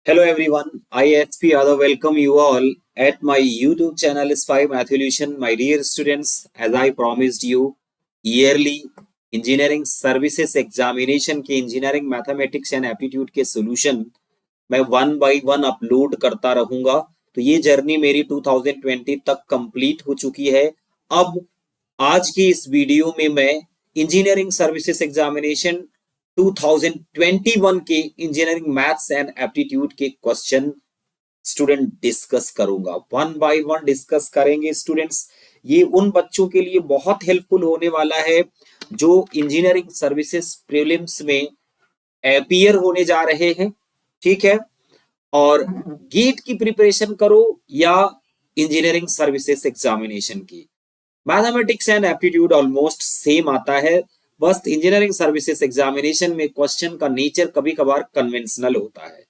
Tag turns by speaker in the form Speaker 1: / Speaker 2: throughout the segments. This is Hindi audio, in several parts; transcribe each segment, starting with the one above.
Speaker 1: Hello everyone, I SP Yadav welcome you all at my YouTube channel Spy Matholution. My dear students, as I promised you, yearly engineering services examination के engineering mathematics and aptitude के solution मैं वन बाय वन अपलोड करता रहूंगा। तो ये जर्नी मेरी 2020 तक कंप्लीट हो चुकी है। अब आज की इस वीडियो में मैं इंजीनियरिंग सर्विसेज एग्जामिनेशन 2021 के इंजीनियरिंग मैथ्स एंड एप्टीट्यूड के क्वेश्चन स्टूडेंट डिस्कस करूंगा। वन बाय वन डिस्कस करेंगे स्टूडेंट्स। ये उन बच्चों के लिए बहुत हेल्पफुल होने वाला है जो इंजीनियरिंग सर्विसेज प्रीलिम्स में अपीयर होने जा रहे हैं, ठीक है। और गेट की प्रिपरेशन करो या इंजीनियरिंग सर्विसेज एग्जामिनेशन की, mathematics and aptitude almost same आता है। बस इंजीनियरिंग सर्विसेज एग्जामिनेशन में क्वेश्चन का नेचर कभी कभार कन्वेंशनल होता है।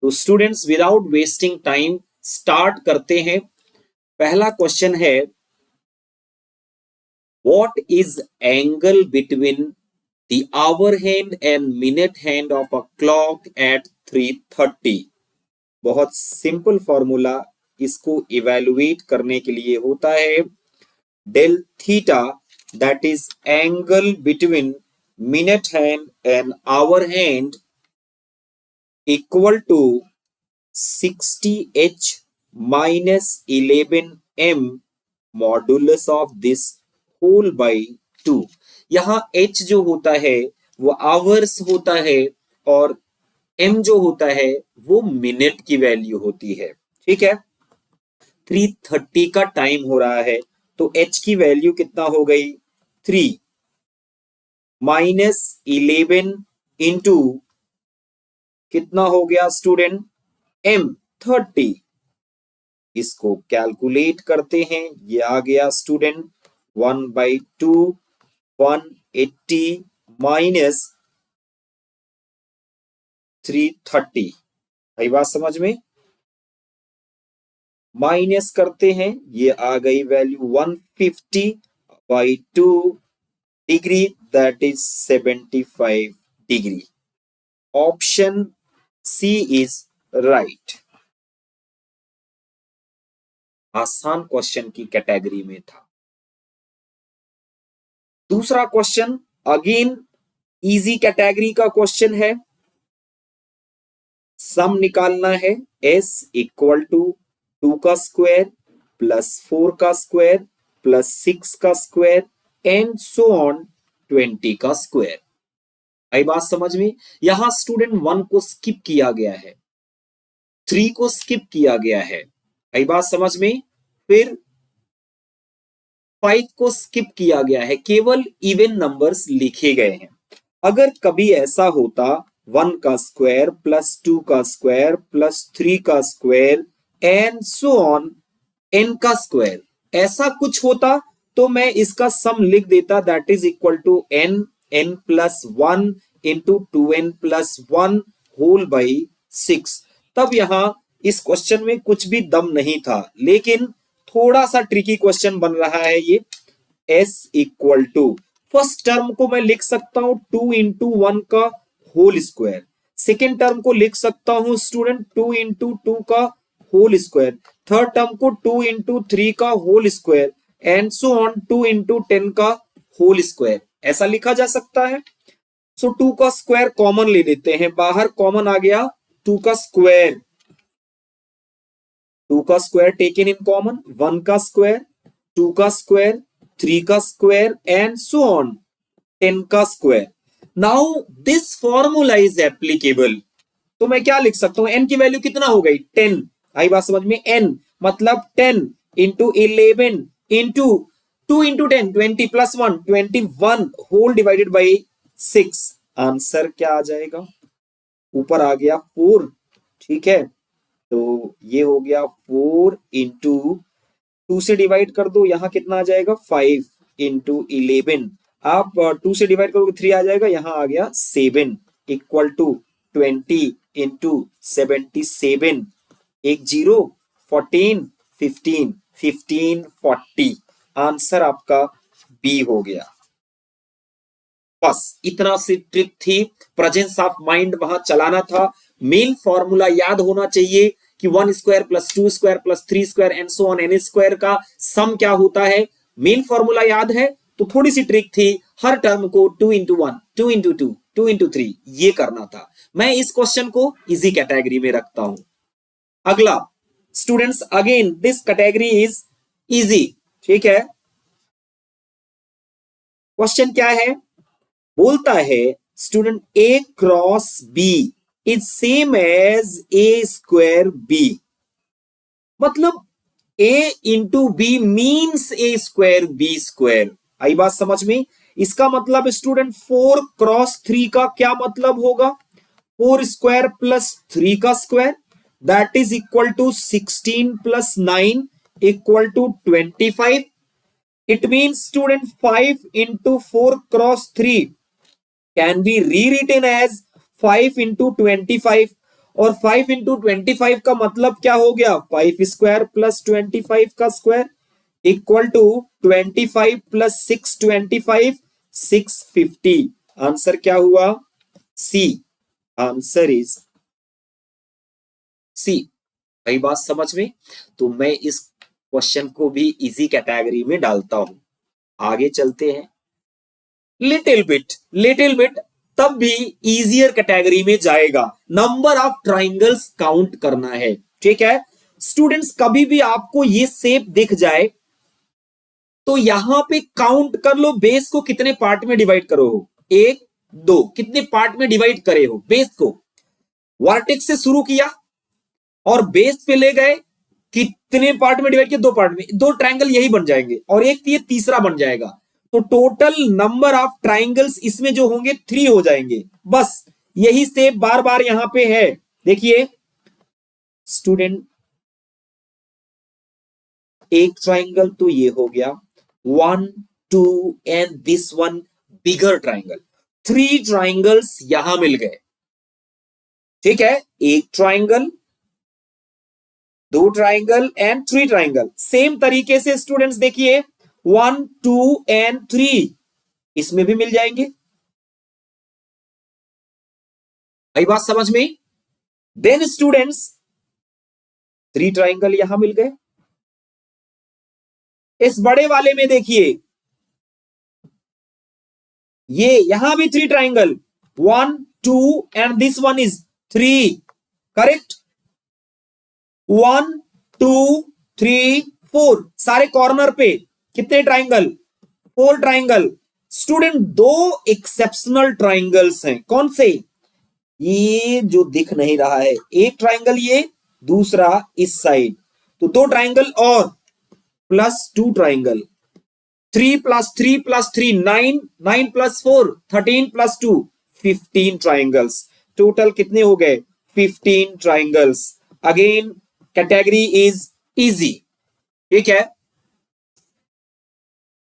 Speaker 1: तो students without wasting time start करते हैं। पहला क्वेश्चन है, what is angle between the hour hand and minute hand of a clock at 3:30। बहुत सिंपल फॉर्मूला इसको इवेलुएट करने के लिए होता है, del theta, that is angle between minute hand and hour hand, equal to 60h minus 11m modulus of this whole by 2। यहाँ h जो होता है वो आवर्स होता है और m जो होता है वो मिनट की वैल्यू होती है, ठीक है। 3:30 का टाइम हो रहा है तो h की वैल्यू कितना हो गई, 3 माइनस 11 इंटू कितना हो गया स्टूडेंट, m 30। इसको कैलकुलेट करते हैं, ये आ गया स्टूडेंट 1/2 180 माइनस 330। आई बात समझ में? माइनस करते हैं, ये आ गई value 150/2 degree, that is 75 degree. Option C is right. आसान क्वेश्चन की कैटेगरी में था। दूसरा क्वेश्चन अगेन इजी कैटेगरी का क्वेश्चन है। सम निकालना है, s इक्वल टू 2 का स्क्वायर प्लस 4 का स्क्वायर प्लस 6 का स्क्वायर एंड सो ऑन 20 का स्क्वायर। आई बात समझ में? यहां स्टूडेंट 1 को स्किप किया गया है, 3 को स्किप किया गया है। आई बात समझ में? फिर 5 को स्किप किया गया है, केवल इवन नंबर्स लिखे गए हैं। अगर कभी ऐसा होता 1 का स्क्वायर प्लस 2 का स्क्वायर प्लस 3 का square and so on n का स्क्वायर, ऐसा कुछ होता तो मैं इसका सम लिख देता, that is equal to n plus 1 into 2n plus 1 whole by 6। तब यहां इस क्वेश्चन में कुछ भी दम नहीं था, लेकिन थोड़ा सा ट्रिकी क्वेश्चन बन रहा है ये। s equal to first term को मैं लिख सकता हूं 2 इंटू 1 का होल स्क्वायर, सेकेंड टर्म को लिख सकता हूं स्टूडेंट 2 इंटू 2 का होल स्क्वायर, थर्ड टर्म को 2 इंटू 3 का whole square and so on 2 into 10 का होल स्क्वायर, ऐसा लिखा जा सकता है। सो 2 का स्क्वायर कॉमन ले लेते हैं, बाहर कॉमन आ गया 2 का स्क्वायर, 2 का स्क्वायर टेकन इन कॉमन, 1 का स्क्वायर, 2 का स्क्वायर, 3 का स्क्वायर एंड सो ऑन 10 का square. Now this formula is applicable. तो मैं क्या लिख सकता हूं, n की वैल्यू कितना हो गई, 10। आई बात समझ में? n मतलब 10 into 11 into 2 into 10 20 plus 1 21 whole divided by 6। Answer क्या आ जाएगा, ऊपर आ गया 4, ठीक है। तो ये हो गया 4 इंटू 2 से डिवाइड कर दो, यहां कितना आ जाएगा 5 इंटू 11, आप 2 से डिवाइड करोगे 3 आ जाएगा, यहां आ गया 7 इक्वल टू 20 इंटू 77, एक 0 14 15 15 40। आंसर आपका बी हो गया। बस इतना सी ट्रिक थी, प्रेजेंस ऑफ माइंड वहां चलाना था, मेन फॉर्मूला याद होना चाहिए कि 1 square plus 2 square plus 3 square and so on an square का सम क्या होता है। मेन फॉर्मूला याद है तो थोड़ी सी ट्रिक थी, हर टर्म को 2 इंटू 1, 2 इंटू 2, 2 इंटू 3 ये करना था। मैं इस क्वेश्चन को इजी कैटेगरी में रखता हूं। अगला students, again this category is easy, ठीक है। क्वेश्चन क्या है, बोलता है student A cross B is same as A square B, मतलब A into B means A square B square. आई बात समझ में। इसका मतलब स्टूडेंट 4 क्रॉस 3 का क्या मतलब होगा, 4 स्क्वायर प्लस 3 का square that is equal to 16 प्लस 9 equal to 25। It means student 5 into 4 cross 3 can be rewritten as 5 into 25 और 5 into 25 का मतलब क्या हो गया, 5 स्क्वायर प्लस 25 का स्क्वायर इक्वल टू 25 प्लस 625 650। आंसर क्या हुआ, सी। आंसर इज सी। भाई बात समझ में। तो मैं इस क्वेश्चन को भी इजी कैटेगरी में डालता हूं। आगे चलते हैं, लिटिल बिट तब भी इजियर कैटेगरी में जाएगा। नंबर ऑफ ट्राइंगल्स काउंट करना है, ठीक है स्टूडेंट्स। कभी भी आपको ये शेप दिख जाए तो यहां पे काउंट कर लो, बेस को कितने पार्ट में डिवाइड करो हो, 1 2, कितने पार्ट में डिवाइड करे हो बेस को। वर्टेक्स से शुरू किया और बेस पे ले गए, कितने पार्ट में डिवाइड किया, 2 पार्ट में, 2 ट्रायंगल यही बन जाएंगे और एक ये तीसरा बन जाएगा। तो टोटल नंबर ऑफ ट्रायंगल्स इसमें जो होंगे 3 हो जाएंगे। बस यही शेप बार बार यहां पे है। देखिए स्टूडेंट, एक ट्रायंगल तो ये हो गया, 1 2 and this one bigger triangle, 3 triangles यहां मिल गए, ठीक है। एक triangle, 2 triangle and 3 triangle. Same तरीके से स्टूडेंट्स देखिए 1 2 एंड 3 इसमें भी मिल जाएंगे। आई बात समझ में। देन स्टूडेंट्स 3 ट्राइंगल यहां मिल गए। इस बड़े वाले में देखिए ये यहां भी 3 triangle, 1 2 and this one is 3, correct. 1 2 3 4 सारे कॉर्नर पे कितने triangle, 4 triangle. Student 2 exceptional triangles हैं, कौन से, ये जो दिख नहीं रहा है, एक ट्राइंगल ये, दूसरा इस साइड, तो 2 ट्राइंगल और plus 2 triangle, 3 plus 3 plus 3 9, 9 plus 4 13 plus 2 15 triangles. Total कितने हो गए, 15 triangles. Again category is easy, ठीक है।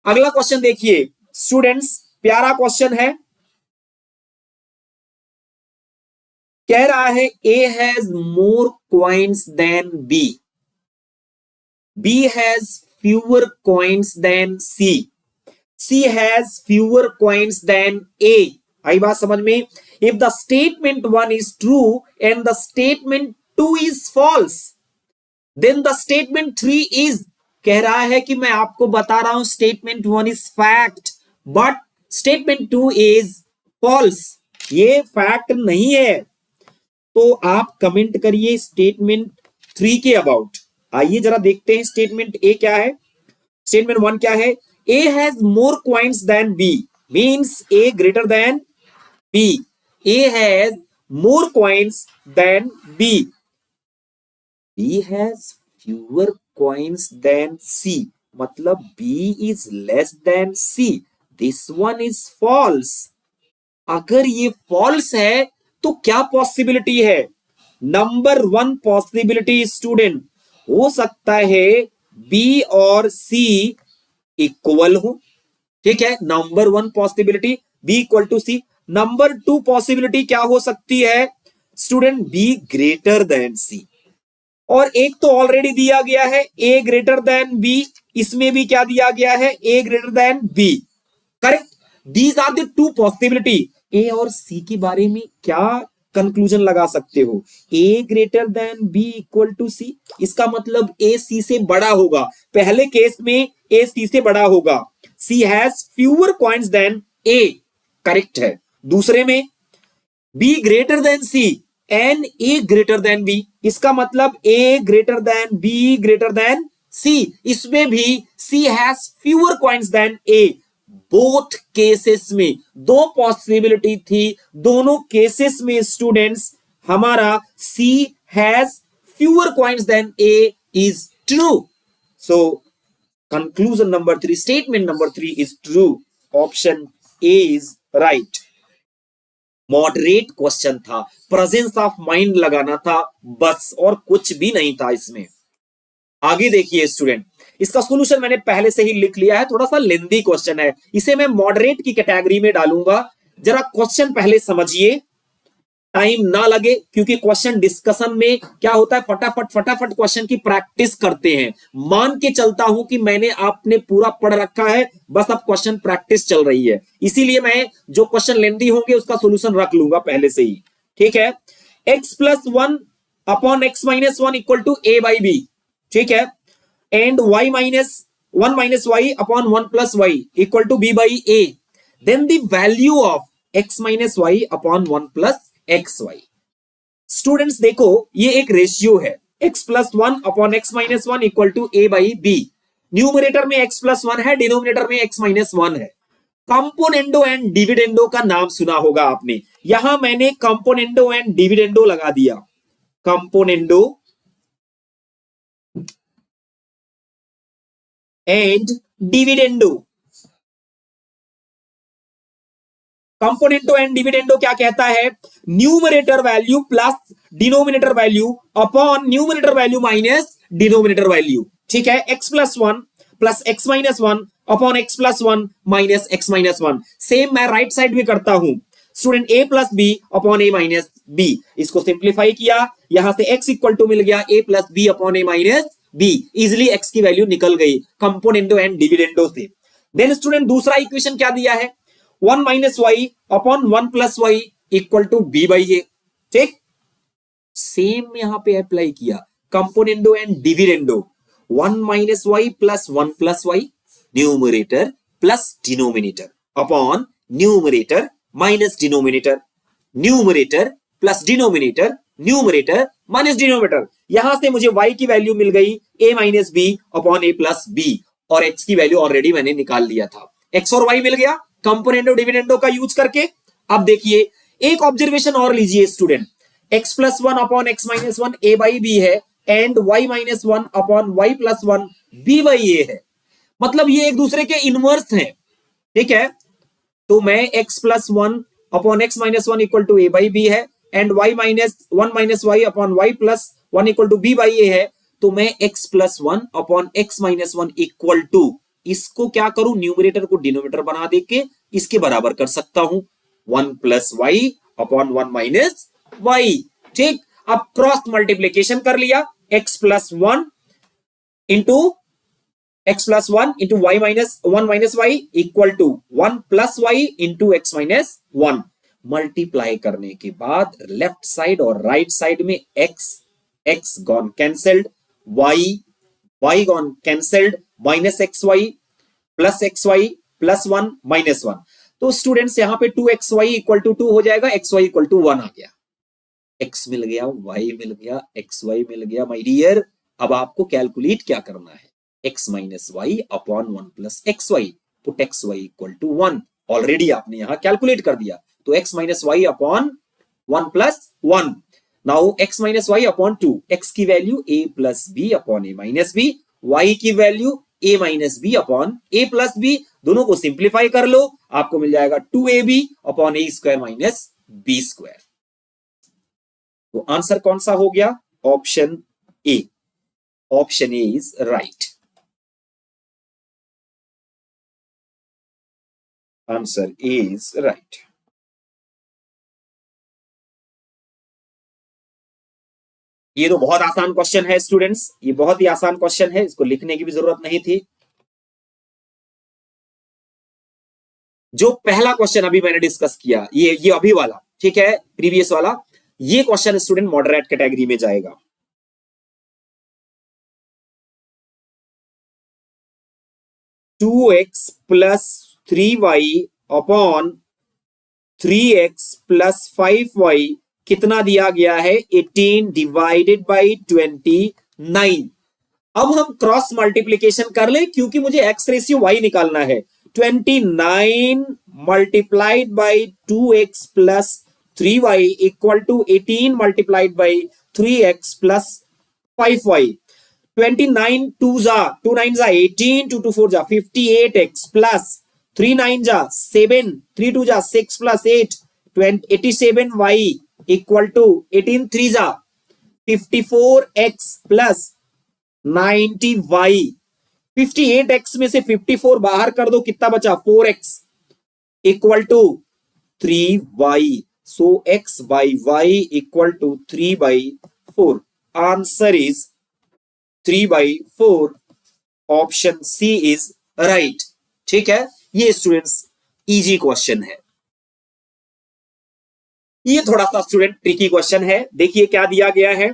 Speaker 1: अगला क्वेश्चन देखिए स्टूडेंट्स, प्यारा क्वेश्चन है। कह रहा है A has more coins than B, B has fewer coins than C, C has fewer coins than A. आई बात समझ में। If the statement 1 is true and the statement 2 is false, then the statement 3 is, कह रहा है कि मैं आपको बता रहा हूं statement 1 is fact but statement 2 is false, ये फैक्ट नहीं है। तो आप कमेंट करिए स्टेटमेंट 3 के अबाउट। आइए जरा देखते हैं स्टेटमेंट ए क्या है। स्टेटमेंट 1 क्या है, A has more coins than B, means A greater than B, A has more coins than B, B has fewer coins than C, मतलब B is less than C, this one is false। अगर ये false है तो क्या पॉसिबिलिटी है, नंबर 1 पॉसिबिलिटी स्टूडेंट, हो सकता है B और C इक्वल हो, ठीक है। Number 1 possibility B equal to C। Number 2 possibility क्या हो सकती है student, B greater than C, और एक तो ऑलरेडी दिया गया है ए ग्रेटर देन बी, इसमें भी क्या दिया गया है, A greater than B, correct. These are the 2 possibility. A और सी के बारे में क्या कंक्लूजन लगा सकते हो। A greater than B equal to C, इसका मतलब ए सी से बड़ा होगा। पहले केस में ए सी से बड़ा होगा। C has fewer coins than A, correct है। दूसरे में B greater than C and A greater than B, इसका मतलब A greater than B greater than C, इसमें भी C has fewer coins than A. Both cases में दो पॉसिबिलिटी थी, दोनों केसेस में स्टूडेंट्स हमारा C has fewer coins than A is true. So conclusion number 3, statement number 3 is true. Option A is right. Moderate question था, प्रेजेंस ऑफ माइंड लगाना था बस, और कुछ भी नहीं था इसमें। आगे देखिए स्टूडेंट, इसका सॉल्यूशन मैंने पहले से ही लिख लिया है, थोड़ा सा लेंथी क्वेश्चन है, इसे मैं मॉडरेट की कैटेगरी में डालूंगा। जरा क्वेश्चन पहले समझिए, टाइम ना लगे, क्योंकि क्वेश्चन डिस्कशन में क्या होता है, फटाफट फटाफट क्वेश्चन की प्रैक्टिस करते हैं। मान के चलता हूं कि मैंने आपने पूरा पढ़ रखा है, बस अब क्वेश्चन प्रैक्टिस चल रही है, इसीलिए मैं जो क्वेश्चन लेंथी होंगे उसका सॉल्यूशन रख लूंगा पहले से ही, ठीक है। x plus 1 upon x minus 1 equal to a by B, ठीक है, and y minus 1 minus y upon 1 plus y equal to b by a, then the value of x minus y upon 1 plus x y. Students देखो, ये एक रेशियो है, x plus 1 upon x minus 1 equal to a by B. Numerator में x प्लस 1 है, डिनोमिनेटर में x माइनस 1 है। कंपोनेंडो एंड डिविडेंडो का नाम सुना होगा आपने, यहां मैंने कंपोनेंडो एंड डिविडेंडो लगा दिया। Componendo and dividendo, componendo and dividendo क्या कहता है, numerator value plus denominator value upon numerator value minus denominator value, ठीक है। x plus 1 plus x minus 1 upon x plus 1 minus x minus 1। Same मैं राइट साइड में करता हूं student, a plus B upon a minus B, इसको सिंप्लीफाई किया, यहां से x इक्वल टू मिल गया a plus B upon a minus b, easily x की वैल्यू निकल गई कंपोनेंटो एंड डिविडेंडो से। देन स्टूडेंट दूसरा इक्वेशन क्या दिया है, 1 minus y upon 1 plus y equal to b by a, ठीक। सेम यहां पे अप्लाई किया, componendo and dividendo, 1 minus y plus 1 plus y, numerator plus denominator upon numerator minus denominator, numerator plus denominator, numerator minus denominator. यहां से मुझे y की वैल्यू मिल गई a minus B upon a plus B, और x की वैल्यू ऑलरेडी मैंने निकाल लिया था, x और y मिल गया कंपोनेंडो डिविडेंडो का यूज करके। अब देखिए एक ऑब्जर्वेशन और लीजिए student, x plus 1 upon x minus 1 a by b है, and y minus 1 upon y plus 1 b by a है, मतलब ये एक दूसरे के इनवर्स हैं, ठीक है। तो मैं x plus 1 upon x minus 1 equal to a by b है, and y minus 1 minus y upon y plus 1 equal to b by a है, तो मैं x plus 1 upon x minus 1 equal to, इसको क्या करूं, न्यूमरेटर को डिनोमिनेटर बना दे के इसके बराबर कर सकता हूं, 1 plus y upon 1 minus y, ठीक। अब क्रॉस मल्टीप्लीकेशन कर लिया, x plus 1 into x plus 1 into y minus 1 minus y equal to 1 plus y into x minus 1। Multiply करने के बाद लेफ्ट साइड और राइट साइड में x gone cancelled, y gone cancelled, minus x y plus x y plus 1 minus 1। तो स्टूडेंट्स यहां पे 2xy इक्वल टू 2 हो जाएगा, xy इक्वल टू 1 आ गया, x मिल गया, y मिल गया, xy मिल गया। माय डियर, अब आपको कैलकुलेट क्या करना है, x minus y upon 1 plus x y, put x y equal to 1, already आपने यहां कैलकुलेट कर दिया, तो x minus y upon 1 plus 1, now x minus y upon 2, x की value a plus B upon a minus B, y की value a minus B upon a plus B, दोनों को सिंप्लीफाई कर लो, आपको मिल जाएगा 2ab upon a square minus b square. तो आंसर कौन सा हो गया, option A, option A is right, answer A is right. ये तो बहुत आसान क्वेश्चन है स्टूडेंट्स, ये बहुत ही आसान क्वेश्चन है, इसको लिखने की भी जरूरत नहीं थी। जो पहला क्वेश्चन अभी मैंने डिस्कस किया, ये अभी वाला, ठीक है, प्रीवियस वाला, ये क्वेश्चन स्टूडेंट मॉडरेट कैटेगरी में जाएगा। 2x plus 3y upon 3x plus 5y कितना दिया गया है? 18 डिवाइडेड बाई 29। अब हम क्रॉस मल्टीप्लीकेशन कर ले क्योंकि मुझे x रेशियो y निकालना है। 29 multiplied by 2x plus 3y equal to 18 multiplied by 3x plus 5y। 29 2 जा 2 9 जा 18 2 2 4 जा 58x प्लस 3 9 जा 7 3 2 जा 6 प्लस 8 87y इक्वल टू 18 3 जा 54x प्लस 90y। 58x में से 54 बाहर कर दो, कितना बचा? 4x equal to 3y। So x by y equal to 3/4। Answer is 3/4। Option C is right. ठीक है, ये स्टूडेंट्स इजी क्वेश्चन है। ये थोड़ा सा स्टूडेंट ट्रिकी क्वेश्चन है। देखिए क्या दिया गया है।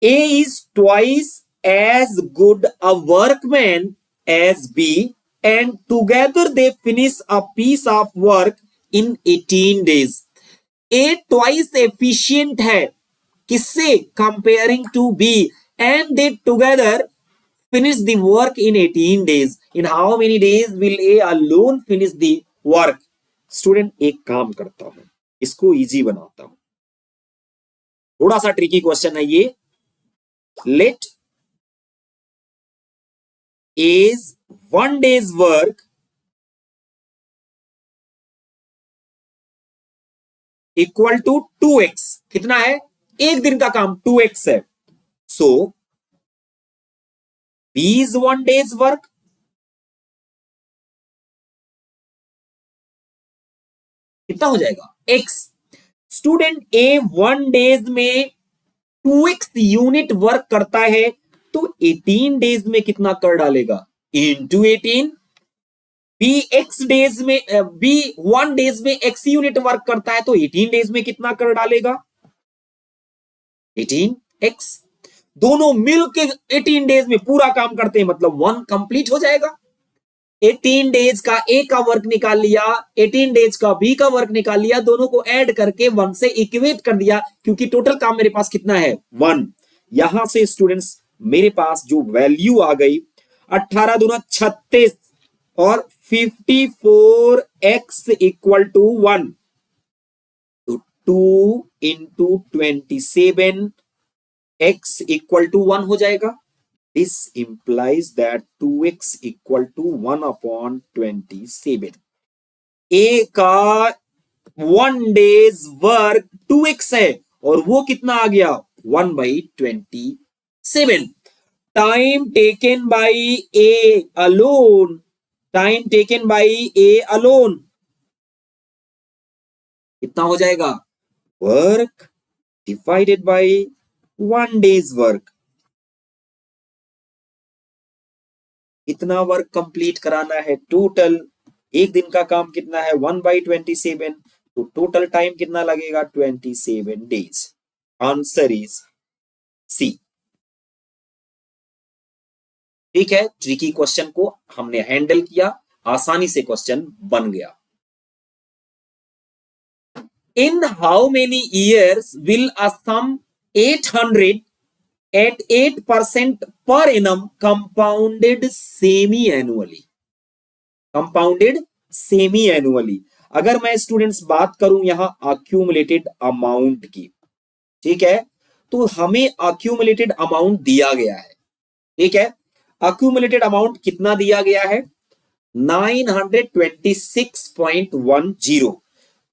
Speaker 1: A is twice as good a workman as B and together they finish a piece of work in 18 days. A twice efficient है किससे? Comparing to B and they together finish the work in 18 days. In how many days will A alone finish the work? Student एक काम करता हूं, इसको इजी बनाता हूं। थोड़ा सा ट्रिकी क्वेश्चन है ये। Let A's 1 day's work equal to 2x। कितना है? एक दिन का काम 2x है। सो B's 1 day's work कितना हो जाएगा? x। स्टूडेंट A 1 डेज में 2x यूनिट वर्क करता है तो 18 डेज में कितना कर डालेगा? इंटू 18। B x डेज में B 1 डेज में x यूनिट वर्क करता है तो 18 डेज में कितना कर डालेगा? 18x। दोनों मिलके 18 डेज में पूरा काम करते हैं, मतलब 1 कंप्लीट हो जाएगा। 18 डेज का A का वर्क निकाल लिया, 18 डेज का B का वर्क निकाल लिया, दोनों को ऐड करके 1 से इक्वेट कर दिया क्योंकि टोटल काम मेरे पास कितना है? 1। यहां से स्टूडेंट्स मेरे पास जो वैल्यू आ गई 18 दूना 36 और 54x इक्वल टू 1 तो 2 इंटू 27 x इक्वल टू 1 हो जाएगा। This implies that 2x equal to 1 upon 27. A का 1 days work 2x है और वो कितना आ गया? 1/27। Time taken by A alone. Time taken by A alone कितना हो जाएगा? Work divided by 1 day's work। इतना वर्क कंप्लीट कराना है टोटल। एक दिन का काम कितना है? 1/27। तो टोटल टाइम कितना लगेगा? 27 डेज। Answer is C. ठीक है, ट्रिकी क्वेश्चन को हमने हैंडल किया, आसानी से क्वेश्चन बन गया। In how many years will a sum 800 at 8% per annum compounded semi-annually। compounded semi-annually। अगर मैं स्टूडेंट्स बात करूं यहां accumulated अमाउंट की, ठीक है, तो हमें accumulated अमाउंट दिया गया है। ठीक है, accumulated अमाउंट कितना दिया गया है? 926.10।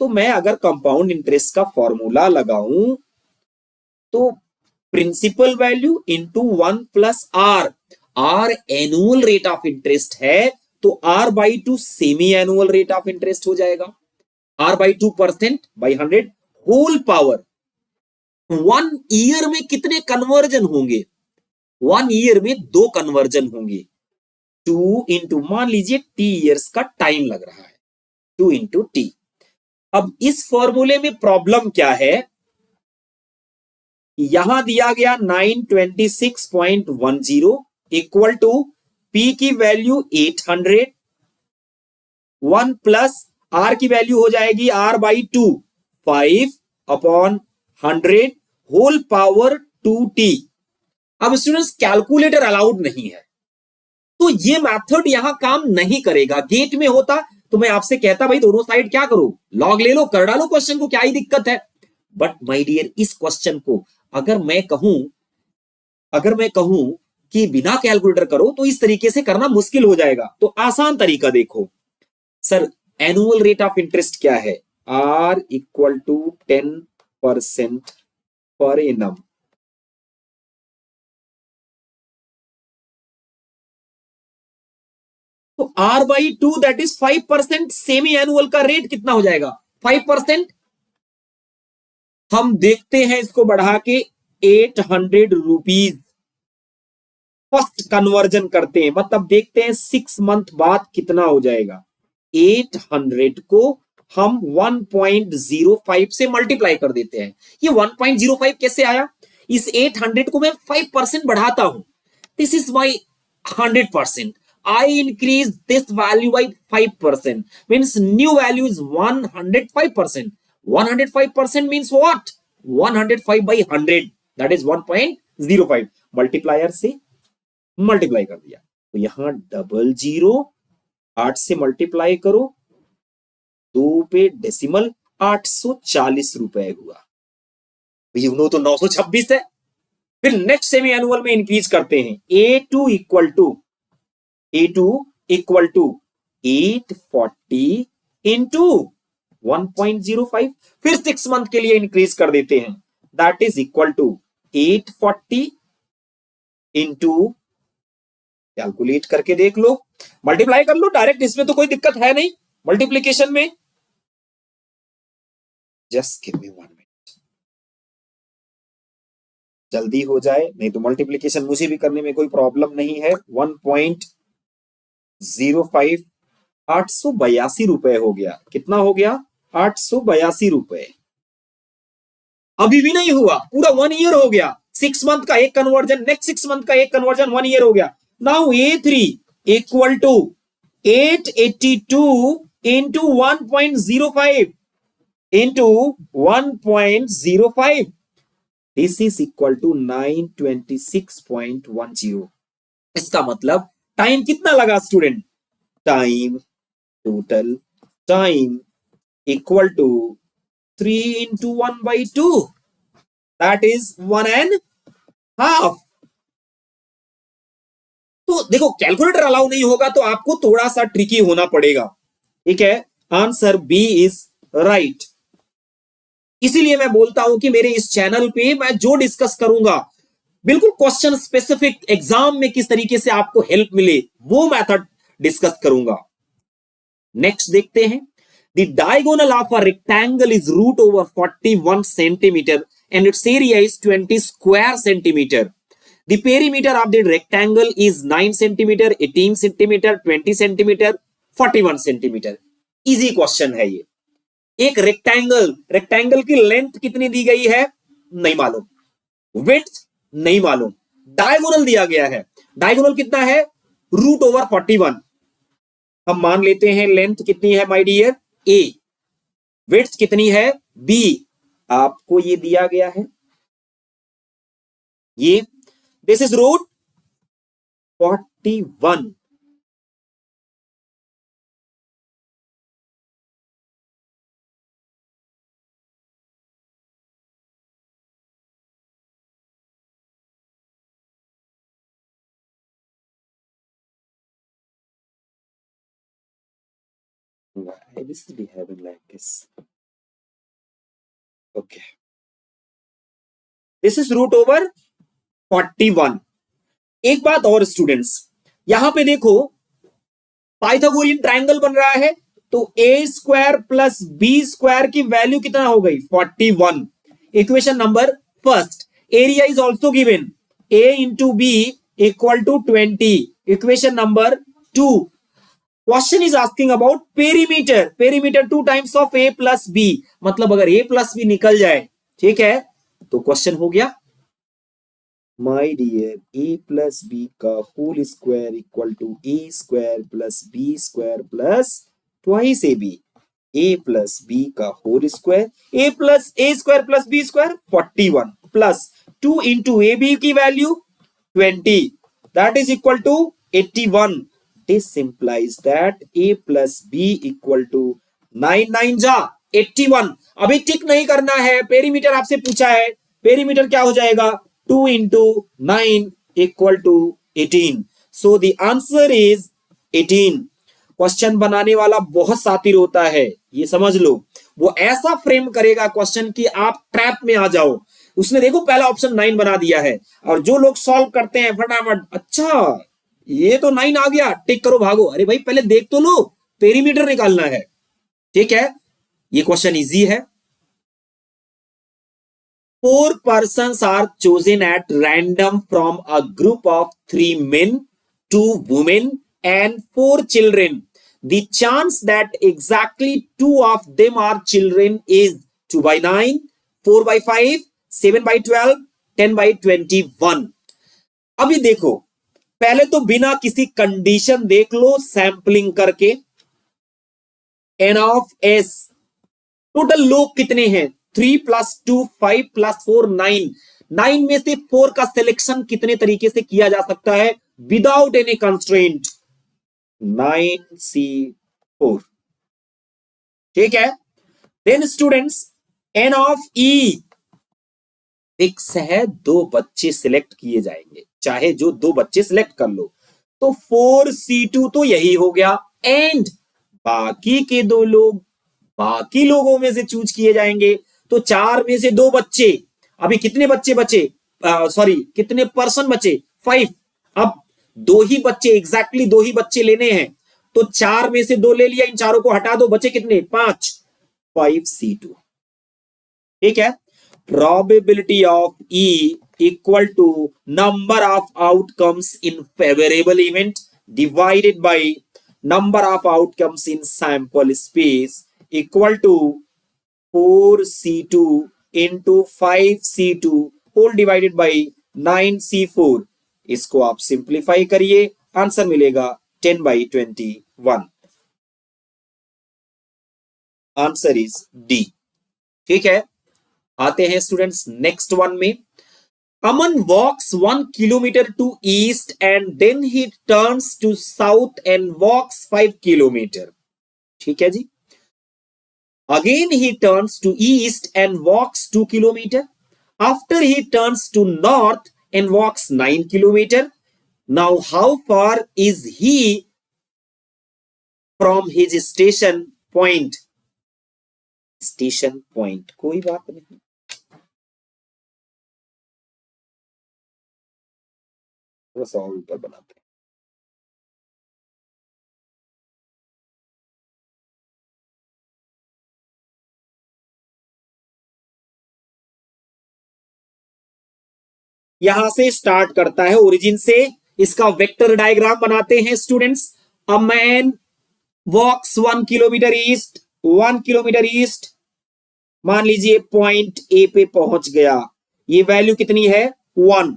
Speaker 1: तो मैं अगर कंपाउंड इंटरेस्ट का फॉर्मूला लगाऊं तो principal value into 1 plus R. R annual rate of interest है तो R/2 semi annual rate of interest हो जाएगा। R/2% by 100 whole power. 1 year में कितने कन्वर्जन होंगे? 1 ईयर में 2 कन्वर्जन होंगे। 2 इंटू, मान लीजिए T ईयर्स का टाइम लग रहा है, 2 इंटू T। अब इस फॉर्मूले में प्रॉब्लम क्या है? यहां दिया गया 926.10 इक्वल टू पी की वैल्यू 800, 1 प्लस आर की वैल्यू हो जाएगी R by 2, 5 upon 100 whole power 2t। अब स्टूडेंट्स कैलकुलेटर अलाउड नहीं है, तो ये मेथड यहां काम नहीं करेगा। गेट में होता तो मैं आपसे कहता भाई दोनों साइड क्या करो, लॉग ले लो, कर डालो क्वेश्चन को, क्या ही दिक्कत है। बट माय डियर, इस क्वेश्चन को अगर मैं कहूं कि बिना कैलकुलेटर करो तो इस तरीके से करना मुश्किल हो जाएगा। तो आसान तरीका देखो sir, annual rate of interest क्या है, आर इक्वल टू 10% पर एनम। तो R by 2 that is 5%, semi annual का रेट कितना हो जाएगा 5%। हम देखते हैं इसको बढ़ा के 800 रुपीज, फर्स्ट कन्वर्जन करते हैं, मतलब देखते हैं 6 मंथ बाद कितना हो जाएगा। 800 को हम 1.05 से मल्टीप्लाई कर देते हैं। ये 1.05 कैसे आया, इस 800 को मैं 5% बढ़ाता हूं, this is my 100%, I increase this value by 5%, means new value is 105%. 105% means what, 105 by 100, that is 1.05, multiplier से मल्टीप्लाई कर दिया। तो यहां 00, 8 से मल्टीप्लाई करो, 2 पे डेसिमल, 840 रुपए हुआ। यूनो तो 926 है। फिर नेक्स्ट सेमी एनुअल में इंक्रीज करते हैं, A2 इक्वल टू 840 इंटू 1.05, फिर 6 मंथ के लिए इंक्रीज कर देते हैं, that is equal to 840 into, calculate करके देख लो, मल्टीप्लाई कर लो डायरेक्ट, इसमें तो कोई दिक्कत है नहीं मल्टीप्लीकेशन में। जस्ट गिव मी 1 मिनट, जल्दी हो जाए, नहीं तो मल्टीप्लीकेशन मुझे भी करने में कोई प्रॉब्लम नहीं है। 1.05, 882 रुपए हो गया। कितना हो गया, 882 रुपए। अभी भी नहीं हुआ, पूरा 1 ईयर हो गया। 6 मंथ का एक कन्वर्जन, नेक्स्ट 6 मंथ का एक कन्वर्जन, 1 ईयर हो गया। Now A3 equal to 882 into 1.05 into 1.05, this is equal to 926.10। इसका मतलब टाइम कितना लगा student, time, total time equal to 3 into 1/2, that is 1.5। तो देखो कैलकुलेटर अलाउ नहीं होगा तो आपको थोड़ा सा ट्रिकी होना पड़ेगा, ठीक है। Answer B is right. इसीलिए मैं बोलता हूं कि मेरे इस चैनल पे मैं जो डिस्कस करूंगा बिल्कुल क्वेश्चन स्पेसिफिक, एग्जाम में किस तरीके से आपको हेल्प मिले वो मेथड डिस्कस करूंगा। नेक्स्ट देखते हैं, the diagonal of a rectangle is root over 41 centimetre and its area is 20 square centimeter. The perimeter of the rectangle is 9 centimeter, 18 centimeter, 20 centimeter, 41 centimeter. Easy question है ये। एक रेक्टेंगल की लेंथ कितनी दी गई है नहीं मालूम, विड्थ नहीं मालूम, डायगोनल दिया गया है, डायगोनल कितना है रूट ओवर 41। हम मान लेते हैं लेंथ कितनी है माय डियर A, विड्थ कितनी है B, आपको ये दिया गया है, ये this is root 41। Why this is behaving like this? Okay. This is root over 41। एक बात और स्टूडेंट्स, यहां पे देखो पाइथागोरियन ट्रायंगल बन रहा है, तो a square plus b square की वैल्यू कितना हो गई 41। Equation number first, area is also given a into B equal to 20। Equation number 2, question is asking about perimeter, perimeter 2 times of a plus B, मतलब अगर a प्लस बी निकल जाए, ठीक है, तो क्वेश्चन हो गया my dear a plus b का whole square equal to a square plus b square plus twice a b. A plus b का whole square, a square plus b square 41 plus 2 into a b की value 20 that is equal to 81. This implies that a plus b equal to 9 9 जा 81। अभी टिक नहीं करना है, पेरीमीटर आपसे पूछा है, पेरीमीटर क्या हो जाएगा 2 इंटू 9 equal to 18। So the answer is 18। Question बनाने वाला बहुत शातिर होता है, ये समझ लो। वो ऐसा फ्रेम करेगा क्वेश्चन कि आप ट्रैप में आ जाओ। उसने देखो पहला ऑप्शन 9 बना दिया है, और जो लोग सॉल्व करते हैं फटाफट, अच्छा ये तो 9 आ गया, टिक करो भागो। अरे भाई पहले देख तो लो, पेरीमीटर निकालना है। ठीक है, ये क्वेश्चन इजी है। 4 persons are chosen at random from a group of 3 men, 2 women and 4 children. The chance that exactly 2 of them are children is 2 by 9, 4 by 5, 7 by 12, 10 by 21। अभी देखो, पहले तो बिना किसी कंडीशन देख लो सैंपलिंग करके। n of s टोटल लोग कितने हैं 3 प्लस 2 5 प्लस 4 9। 9 में से 4 का सिलेक्शन कितने तरीके से किया जा सकता है विदाउट एनी कंस्ट्रेंट 9C4। ठीक है, then students n of e fix है, 2 बच्चे सिलेक्ट किए जाएंगे, चाहे जो 2 बच्चे सिलेक्ट कर लो। तो 4C2 तो यही हो गया, एंड बाकी के 2 लोग बाकी लोगों में से चूज किए जाएंगे। तो 4 में से 2 बच्चे, अभी कितने बच्चे बचे, सॉरी कितने पर्सन बचे 5। अब 2 ही बच्चे, एग्जैक्टली 2 ही बच्चे लेने हैं, तो 4 में से 2 ले लिया, इन चारों को हटा दो, बचे कितने 5, 5C2। ठीक है, probability of E equal to number of outcomes in favourable event divided by number of outcomes in sample space equal to 4C2 into 5C2 whole divided by 9C4। इसको आप सिंप्लीफाई करिए, आंसर मिलेगा 10 by 21। Answer is D. ठीक है, आते हैं स्टूडेंट्स नेक्स्ट वन में। Aman walks 1 kilometre to east and then he turns to south and walks 5 kilometre. ठीक है जी, again he turns to east and walks 2 kilometer. After he turns to north and walks 9 kilometer. Now how far is he from his station point? Station point, कोई बात नहीं, थोड़ा सा और ऊपर बनाते हैं। यहां से स्टार्ट करता है ओरिजिन से, इसका वेक्टर डायग्राम बनाते हैं students. A man walks 1 kilometre east, 1 kilometre east, मान लीजिए पॉइंट ए पे पहुंच गया, ये वैल्यू कितनी है 1,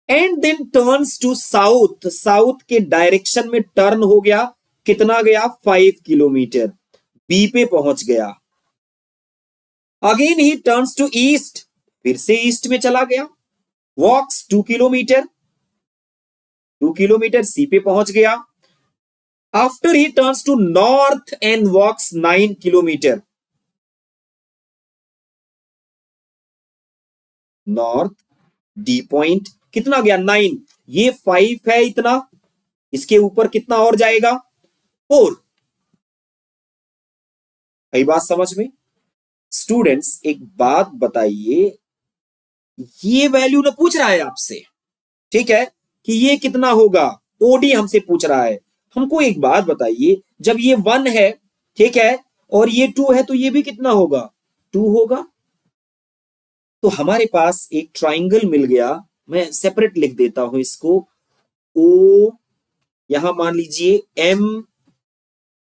Speaker 1: and then turns to south, south के डायरेक्शन में टर्न हो गया, कितना गया 5 किलोमीटर, बी पे पहुंच गया। Again he turns to east, फिर से ईस्ट में चला गया, वॉक्स 2 किलोमीटर, 2 किलोमीटर सी पे पहुंच गया। After he turns to north and walks 9 kilometre, north D point कितना गया 9, ये 5 है इतना, इसके ऊपर कितना और जाएगा 4। कई बात समझ में? स्टूडेंट्स एक बात बताइए, ये वैल्यू ना पूछ रहा है आपसे, ठीक है, कि ये कितना होगा, ओडी हमसे पूछ रहा है। हमको एक बात बताइए, जब ये 1 है, ठीक है, और ये 2 है, तो ये भी कितना होगा 2 होगा। तो हमारे पास एक ट्राइंगल मिल गया, मैं सेपरेट लिख देता हूं इसको, ओ यहां मान लीजिए एम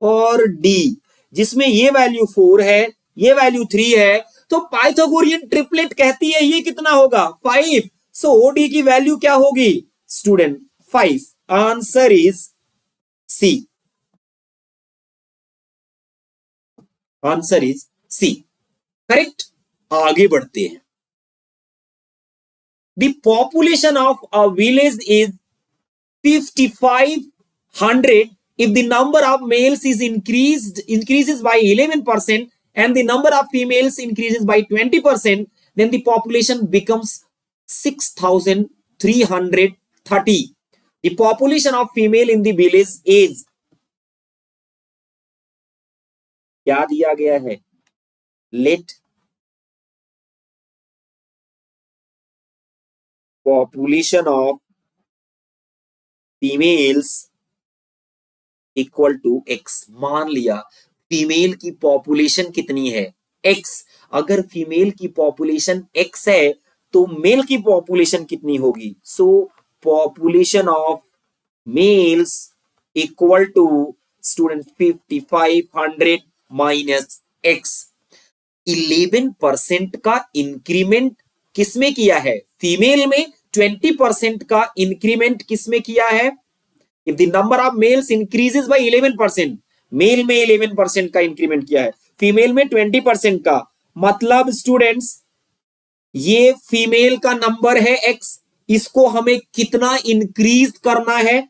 Speaker 1: और डी, जिसमें ये वैल्यू 4 है, ये वैल्यू 3 है। तो पाइथागोरियन ट्रिपलेट कहती है ये कितना होगा 5। सो ओडी की वैल्यू क्या होगी student 5। Answer is C. Answer is C, correct. आगे बढ़ते हैं। The population of a village is 5500 if the number of males is increases by 11% and the number of females increases by 20%, then the population becomes 6330. The population of female in the village is, क्या दिया गया है, let population of females equal to x. मान लिया फीमेल की पॉपुलेशन कितनी है, एक्स। अगर फीमेल की पॉपुलेशन एक्स है तो मेल की पॉपुलेशन कितनी होगी, so population of males equal to student 5500 minus x. 11% का इंक्रीमेंट किसमें किया है, फीमेल में। 20% का इंक्रीमेंट किसमें किया है, if the number of males increases by 11%, mail में 11% का इंक्रीमेंट किया है, फीमेल में 20% का। मतलब स्टूडेंट्स ये फीमेल का नंबर है एक्स, इसको हमें कितना इंक्रीज करना है,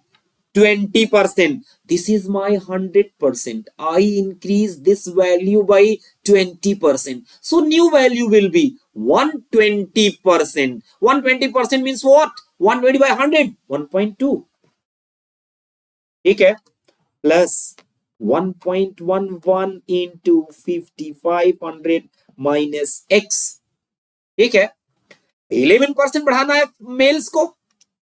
Speaker 1: 20%। This is my 100%, I increase this value by 20%, so new value will be 120%। 120% means what, 120 by 100, 1.2, ठीक है, प्लस 1.11 इंटू 5500 माइनस एक्स, ठीक है। 11% बढ़ाना है मेल्स को।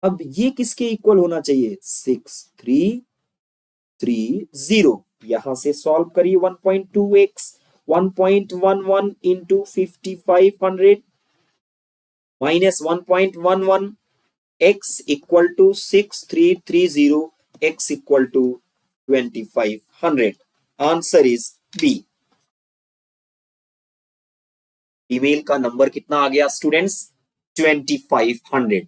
Speaker 1: अब ये किसके इक्वल होना चाहिए, 6330। यहां से सॉल्व करिए, 1.2x 1.11 into 5500 minus 1.11 x equal to 6330, x equal to 2500। Answer is B. Female का नंबर कितना आ गया स्टूडेंट्स, 2500।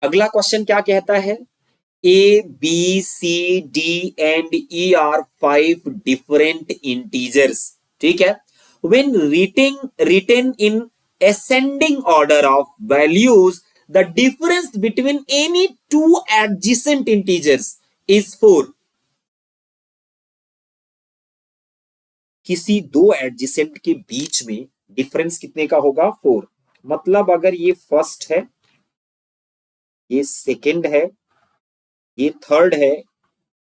Speaker 1: अगला क्वेश्चन क्या कहता है, A, B, C, D and E are 5 different integers, ठीक है। When written in ascending order of values, the difference between any two adjacent integers is 4. किसी दो एडजेसेंट के बीच में डिफरेंस कितने का होगा, 4। मतलब अगर ये फर्स्ट है, ये सेकंड है, ये थर्ड है,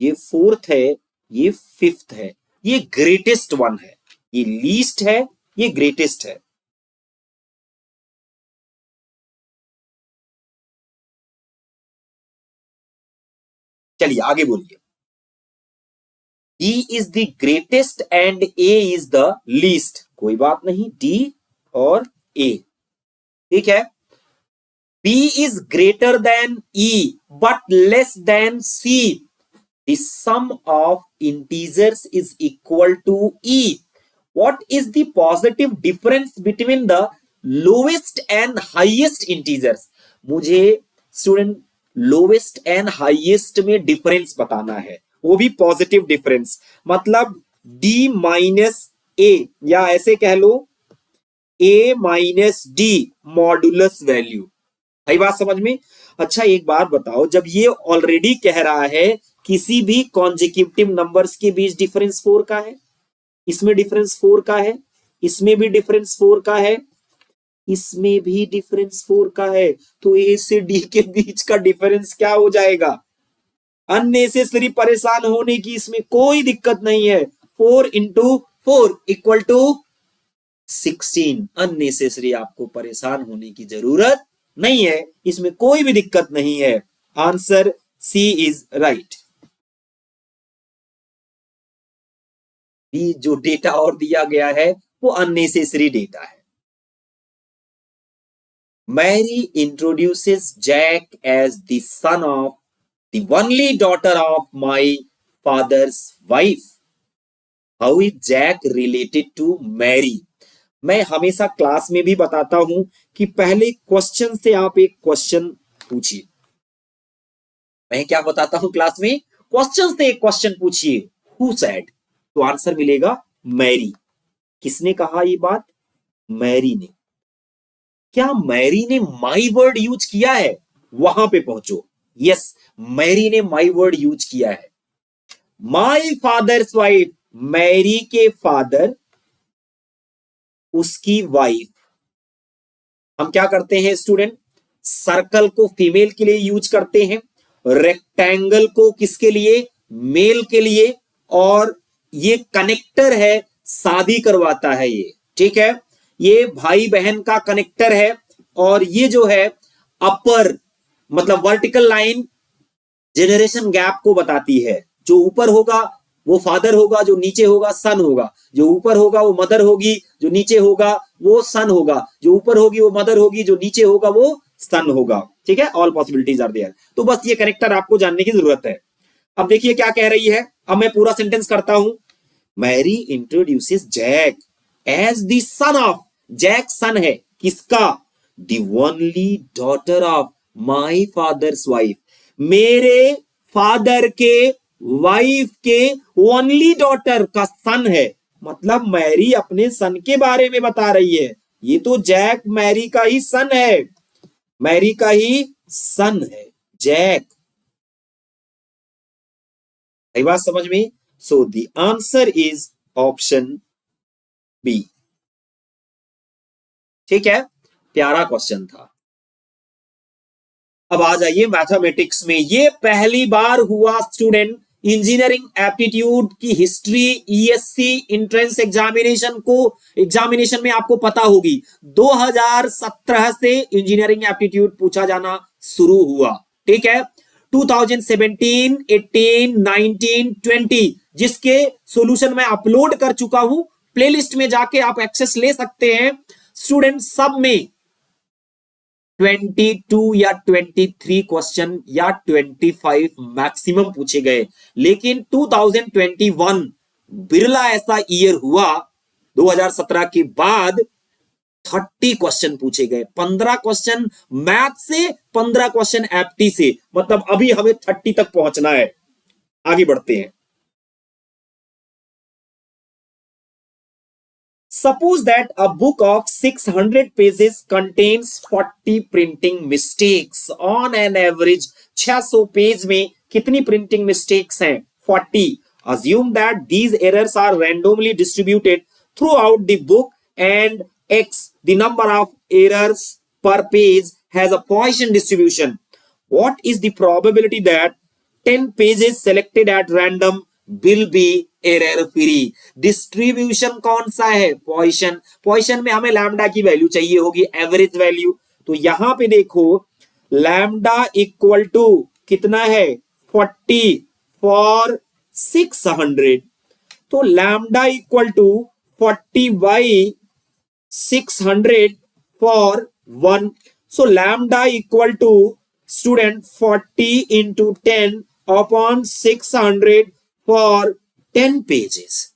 Speaker 1: ये फोर्थ है, ये फिफ्थ है, ये ग्रेटेस्ट वन है, ये लीस्ट है, ये ग्रेटेस्ट है। चलिए आगे बोलिए। D is the greatest and A is the least, कोई बात नहीं, D और A, ठीक है। B is greater than E but less than C. The sum of integers is equal to E. What is the positive difference between the lowest and highest integers? मुझे स्टूडेंट लोवेस्ट एंड हाईएस्ट में डिफरेंस बताना है, वो भी पॉजिटिव डिफरेंस। मतलब D माइनस A, या ऐसे कह लो A minus D modulus value. आई बात समझ में। अच्छा एक बात बताओ, जब ये ऑलरेडी कह रहा है किसी भी कॉन्जिक्यूटिव नंबर्स के बीच डिफरेंस 4 का है, इसमें डिफरेंस 4 का है, इसमें भी डिफरेंस 4 का है, इसमें भी डिफरेंस 4 का है, तो ए से डी के बीच का डिफरेंस क्या हो जाएगा, अननेसेसरी परेशान होने की इसमें कोई दिक्कत नहीं है। 4 इंटू 4 इक्वल टू 16। अननेसेसरी आपको परेशान होने की जरूरत नहीं है, इसमें कोई भी दिक्कत नहीं है। Answer C is right. जो डेटा और दिया गया है वो अननेसेसरी डेटा है। Mary introduces Jack as the son of the only daughter of my father's wife. How is Jack related to Mary? मैं हमेशा क्लास में भी बताता हूं कि पहले क्वेश्चन से आप एक क्वेश्चन पूछिए। मैं क्या बताता हूं क्लास में, क्वेश्चन से एक क्वेश्चन पूछिए, हु सेड, तो आंसर मिलेगा मैरी। किसने कहा ये बात? मैरी ने। क्या मैरी ने माई वर्ड यूज किया है? वहां पे पहुंचो। यस, मैरी ने माई वर्ड यूज किया है। माई फादर्स वाइफ, मैरी के फादर, उसकी वाइफ। हम क्या करते हैं स्टूडेंट, सर्कल को फीमेल के लिए यूज करते हैं, रेक्टेंगल को किसके लिए, मेल के लिए, और ये कनेक्टर है, शादी करवाता है ये, ठीक है, ये भाई बहन का कनेक्टर है, और ये जो है अपर मतलब वर्टिकल लाइन जेनरेशन गैप को बताती है। जो ऊपर होगा वो फादर होगा, जो नीचे होगा सन होगा, जो ऊपर होगा वो मदर होगी, जो नीचे होगा वो सन होगा, जो ऊपर होगी वो मदर होगी, जो नीचे होगा वो सन होगा, ठीक है, ऑल पॉसिबिलिटीज आर देयर। तो बस ये कनेक्टर आपको जानने की जरूरत है। अब देखिए क्या कह रही है, अब मैं पूरा सेंटेंस करता हूं। Mary introduces Jack as the son of, Jack son है किसका, the only daughter of my father's wife, मेरे फादर के वाइफ के ओनली डॉटर का सन है। मतलब मैरी अपने सन के बारे में बता रही है। ये तो जैक मैरी का ही सन है, मैरी का ही सन है जैक। आई बात समझ में? So the answer is option B. ठीक है, प्यारा क्वेश्चन था। अब आ जाइए मैथमेटिक्स में। ये पहली बार हुआ स्टूडेंट, इंजीनियरिंग एप्टीट्यूड की हिस्ट्री ईएससी एंट्रेंस एग्जामिनेशन में आपको पता होगी 2017 से इंजीनियरिंग एप्टीट्यूड पूछा जाना शुरू हुआ, ठीक है। 2017, 18, 19, 20 जिसके सॉल्यूशन मैं अपलोड कर चुका हूं, प्लेलिस्ट में जाके आप एक्सेस ले सकते हैं स्टूडेंट। सब में 22 या 23 क्वेश्चन या 25 मैक्सिमम पूछे गए, लेकिन 2021 बिरला ऐसा ईयर हुआ 2017 के बाद 30 क्वेश्चन पूछे गए, 15 क्वेश्चन मैथ से, 15 क्वेश्चन एप्टी से। मतलब अभी हमें 30 तक पहुंचना है। आगे बढ़ते हैं। Suppose that a book of 600 pages contains 40 printing mistakes. On an average 600 page में कितनी printing mistakes हैं? 40. Assume that these errors are randomly distributed throughout the book and x, the number of errors per page, has a Poisson distribution. What is the probability that 10 pages selected at random will be error free? Distribution कौन सा है? पॉइसन। पॉइसन में हमें लैम्डा की वैल्यू चाहिए होगी, एवरेज वैल्यू। तो यहां पे देखो लैम्डा इक्वल टू कितना है? 40 फॉर 600। तो lambda equal to 40 by 600 for 1। So lambda equal to student 40 into 10 upon 600 for 10 pages.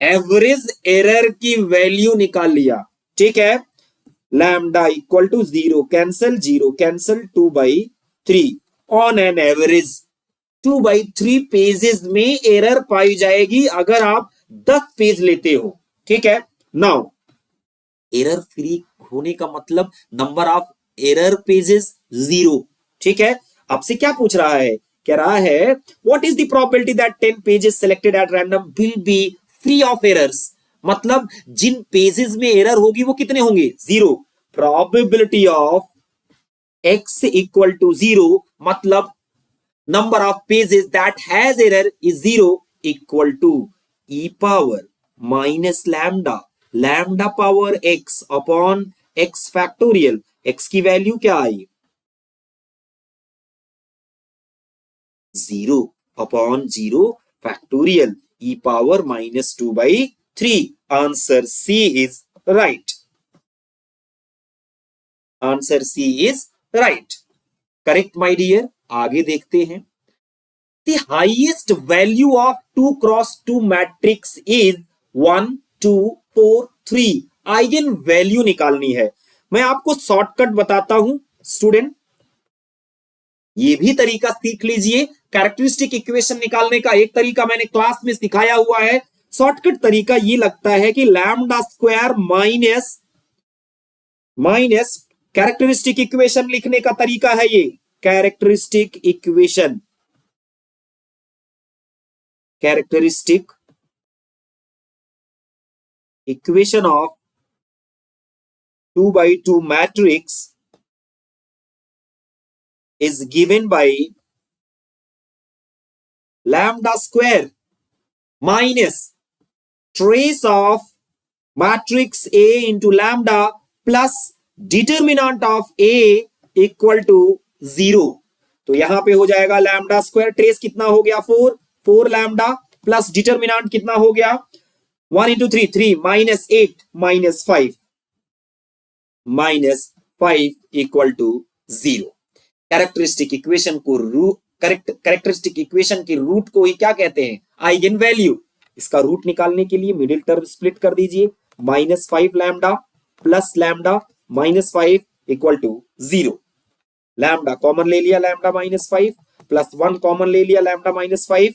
Speaker 1: Average error की वैल्यू निकाल लिया, ठीक है। Lambda equal to 0 cancel, 0 cancel, 2/3 on an average 2/3 pages में एरर पाई जाएगी अगर आप 10 पेज लेते हो, ठीक है। नाउ एरर फ्री होने का मतलब नंबर ऑफ एरर पेजेस 0, ठीक है। आपसे क्या पूछ रहा है? कह रहा है what is the probability that 10 pages selected at random will be free of errors. मतलब जिन पेजेस में एरर होगी वो कितने होंगे? 0। Probability of x equal to 0 मतलब number of pages that has error is 0 equal to e power minus lambda, lambda power x upon x factorial. x की वैल्यू क्या आई? 0 upon 0 factorial e power -2/3। Answer C is right. Answer C is right, correct my dear. आगे देखते हैं। The highest value of 2 cross 2 matrix is 1 2 4 3। Eigen value निकालनी है। मैं आपको शॉर्टकट बताता हूं स्टूडेंट, ये भी तरीका सीख लीजिए। कैरेक्टरिस्टिक इक्वेशन निकालने का एक तरीका मैंने क्लास में सिखाया हुआ है। शॉर्टकट तरीका ये लगता है कि lambda square minus characteristic equation लिखने का तरीका है ये। Characteristic equation of 2 by 2 matrix is given by lambda square minus trace of matrix A into lambda plus determinant of A equal to 0। तो यहां पे हो जाएगा लैम्डा स्क्वायर, ट्रेस कितना हो गया 4 लैम्डा प्लस डिटर्मिनांट कितना हो गया 1 into 3 3 minus 8 minus 5 equal to 0। Characteristic equation की रूट को ही क्या कहते हैं, आइगन वैल्यू। इसका रूट निकालने के लिए मिडिल टर्म स्प्लिट कर दीजिए, -5 lambda plus lambda -5 equal to 0। Lambda common ले लिया, लैम्डा -5 प्लस 1 कॉमन ले लिया, lambda -5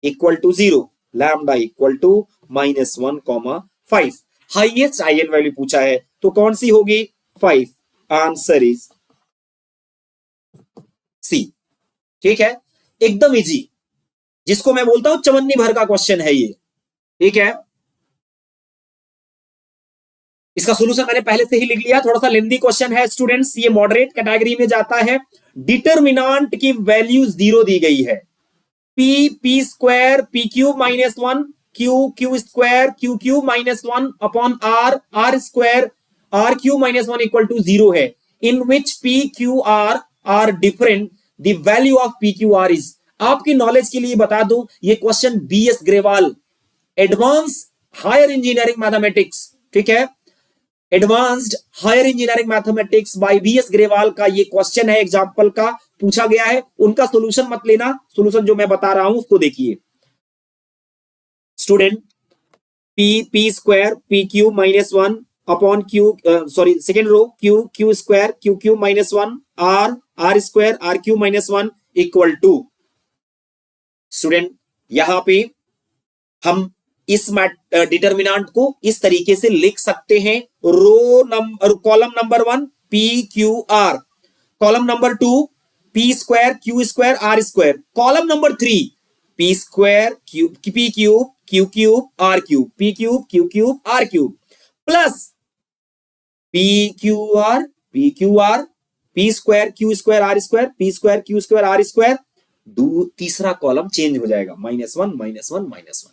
Speaker 1: equal to 0। Lambda equal to -1, 5। Highest eigen value पूछा है तो कौन सी होगी 5। Answer is C. ठीक है, एकदम इजी, जिसको मैं बोलता हूं चवन्नी भर का क्वेश्चन है ये। ठीक है, इसका सोल्यूशन मैंने पहले से ही लिख लिया, थोड़ा सा लेंथी क्वेश्चन है स्टूडेंट्स, ये मॉडरेट कैटेगरी में जाता है। डिटर्मिनांट की वैल्यू 0 दी गई है। P square p cube -1 q square q cube -1 upon r square r cube -1 equal to 0 है। In which p q r different, the value of p q r is. आपकी नॉलेज के लिए बता दूं, ये question BS Grewal advance higher engineering mathematics, ठीक है, advanced higher engineering mathematics by BS Grewal का ये क्वेश्चन है, एग्जांपल का पूछा गया है। उनका सॉल्यूशन मत लेना, सॉल्यूशन जो मैं बता रहा हूं उसको देखिए student. P square p cube -1 upon q, sorry second row, q square q cube -1 r square r cube -1 equal to, student यहां पे हम इस डिटर्मिनांट को इस तरीके से लिख सकते हैं। Row number, column number 1 p q r, column number 2 p square q square r square, column number 3 p square p cube q cube r cube, p cube q cube r cube plus p q r p square q square r square, p square q square r square. तीसरा कॉलम चेंज हो जाएगा, -1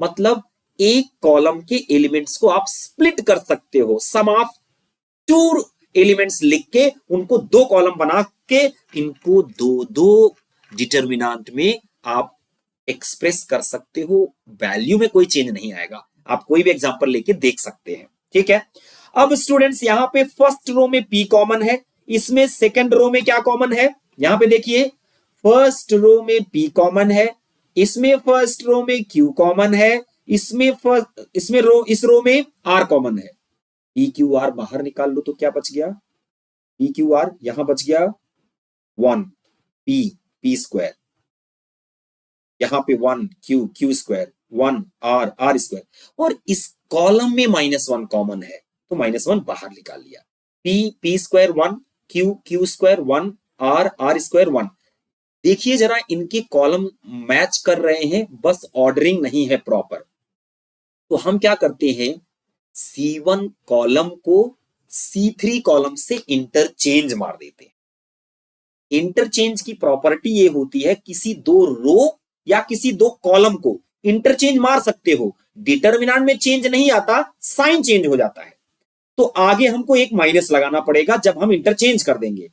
Speaker 1: मतलब एक कॉलम के एलिमेंट्स को आप स्प्लिट कर सकते हो, सम ऑफ 2 एलिमेंट्स लिख के उनको 2 कॉलम बना के इनको दो डिटर्मिनेंट में आप एक्सप्रेस कर सकते हो। वैल्यू में कोई चेंज नहीं आएगा, आप कोई भी एग्जांपल लेके देख सकते हैं। ठीक है, अब स्टूडेंट्स यहां पे फर्स्ट रो में पी कॉमन है, इसमें सेकंड रो में क्या कॉमन है, यहां पे देखिए फर्स्ट रो में पी कॉमन है, इसमें फर्स्ट रो में क्यू कॉमन है, इसमें इस रो में आर कॉमन है। पी क्यू आर बाहर निकाल लो तो क्या बच गया, पी क्यू आर यहां बच गया 1 पी स्क्वायर, यहां पे 1 क्यू स्क्वायर 1 आर स्क्वायर, और इस कॉलम में -1 कॉमन है तो -1 बाहर निकाल लिया। P square 1 q square 1 r square 1। देखिए जरा इनके कॉलम मैच कर रहे हैं, बस ऑर्डरिंग नहीं है प्रॉपर। तो हम क्या करते हैं, C1 कॉलम को C3 कॉलम से इंटरचेंज मार देते हैं। इंटरचेंज की प्रॉपर्टी ये होती है, किसी 2 रो या किसी 2 कॉलम को इंटरचेंज मार सकते हो, डिटर्मिनेंट में चेंज नहीं आता, साइन चेंज हो जाता है। तो आगे हमको एक माइनस लगाना पड़ेगा जब हम इंटरचेंज कर देंगे,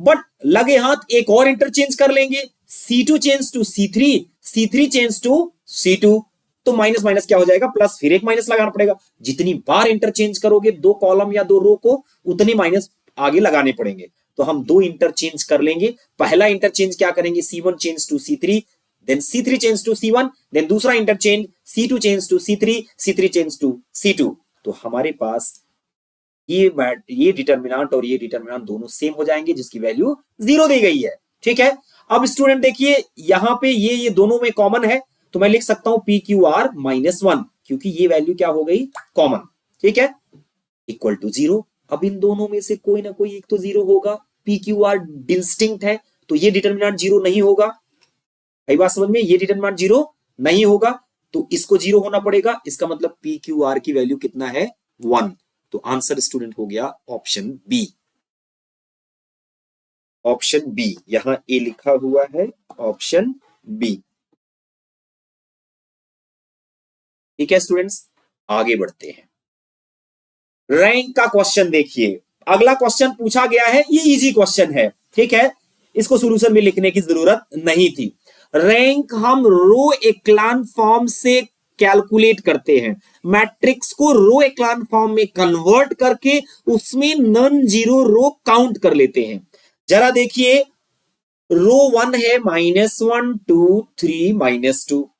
Speaker 1: बट लगे हाथ एक और इंटरचेंज कर लेंगे, C2 change to C3, C3 change to C2, तो माइनस माइनस क्या हो जाएगा प्लस, फिर एक माइनस लगाना पड़ेगा। जितनी बार इंटरचेंज करोगे 2 कॉलम या 2 रो को, उतनी माइनस आगे लगाने पड़ेंगे। तो हम दो इंटरचेंज कर लेंगे। पहला इंटरचेंज क्या करेंगे, C1 change to C3, then C3 change to C1, then दूसरा interchange C2 change to C3, C3 change to C2। तो हमारे पास ये डिटर्मिनेंट और ये डिटर्मिनेंट दोनों सेम हो जाएंगे, जिसकी वैल्यू 0 दी गई है। ठीक है, अब स्टूडेंट देखिए यहां पे ये दोनों में कॉमन है, तो मैं लिख सकता हूं PQR -1, क्योंकि ये वैल्यू क्या हो गई, कॉमन। ठीक है, इक्वल टू 0। अब इन दोनों में से कोई ना कोई एक तो 0 होगा, PQR डिस्टिंक्ट है, तो ये डिटर्मिनेंट 0 नहीं होगा। कई बात समझ में, ये डिटर्मिनेंट 0 नहीं होगा, तो इसको 0 होना पड़ेगा। इसका मतलब PQR की वैल्यू कितना है, 1। तो आंसर स्टूडेंट हो गया ऑप्शन बी। ऑप्शन बी, यहां ए लिखा हुआ है, ऑप्शन बी। ठीक है स्टूडेंट्स, आगे बढ़ते हैं। रैंक का क्वेश्चन देखिए, अगला क्वेश्चन पूछा गया है, ये इजी क्वेश्चन है। ठीक है, इसको सॉल्यूशन में लिखने की जरूरत नहीं थी। रैंक हम रो एक्लान फॉर्म से कैलकुलेट करते हैं, मैट्रिक्स को रो एक्लान फॉर्म में कन्वर्ट करके उसमें नॉन जीरो रो काउंट कर लेते हैं। जरा देखिए, रो 1 है -1 2 3 -2,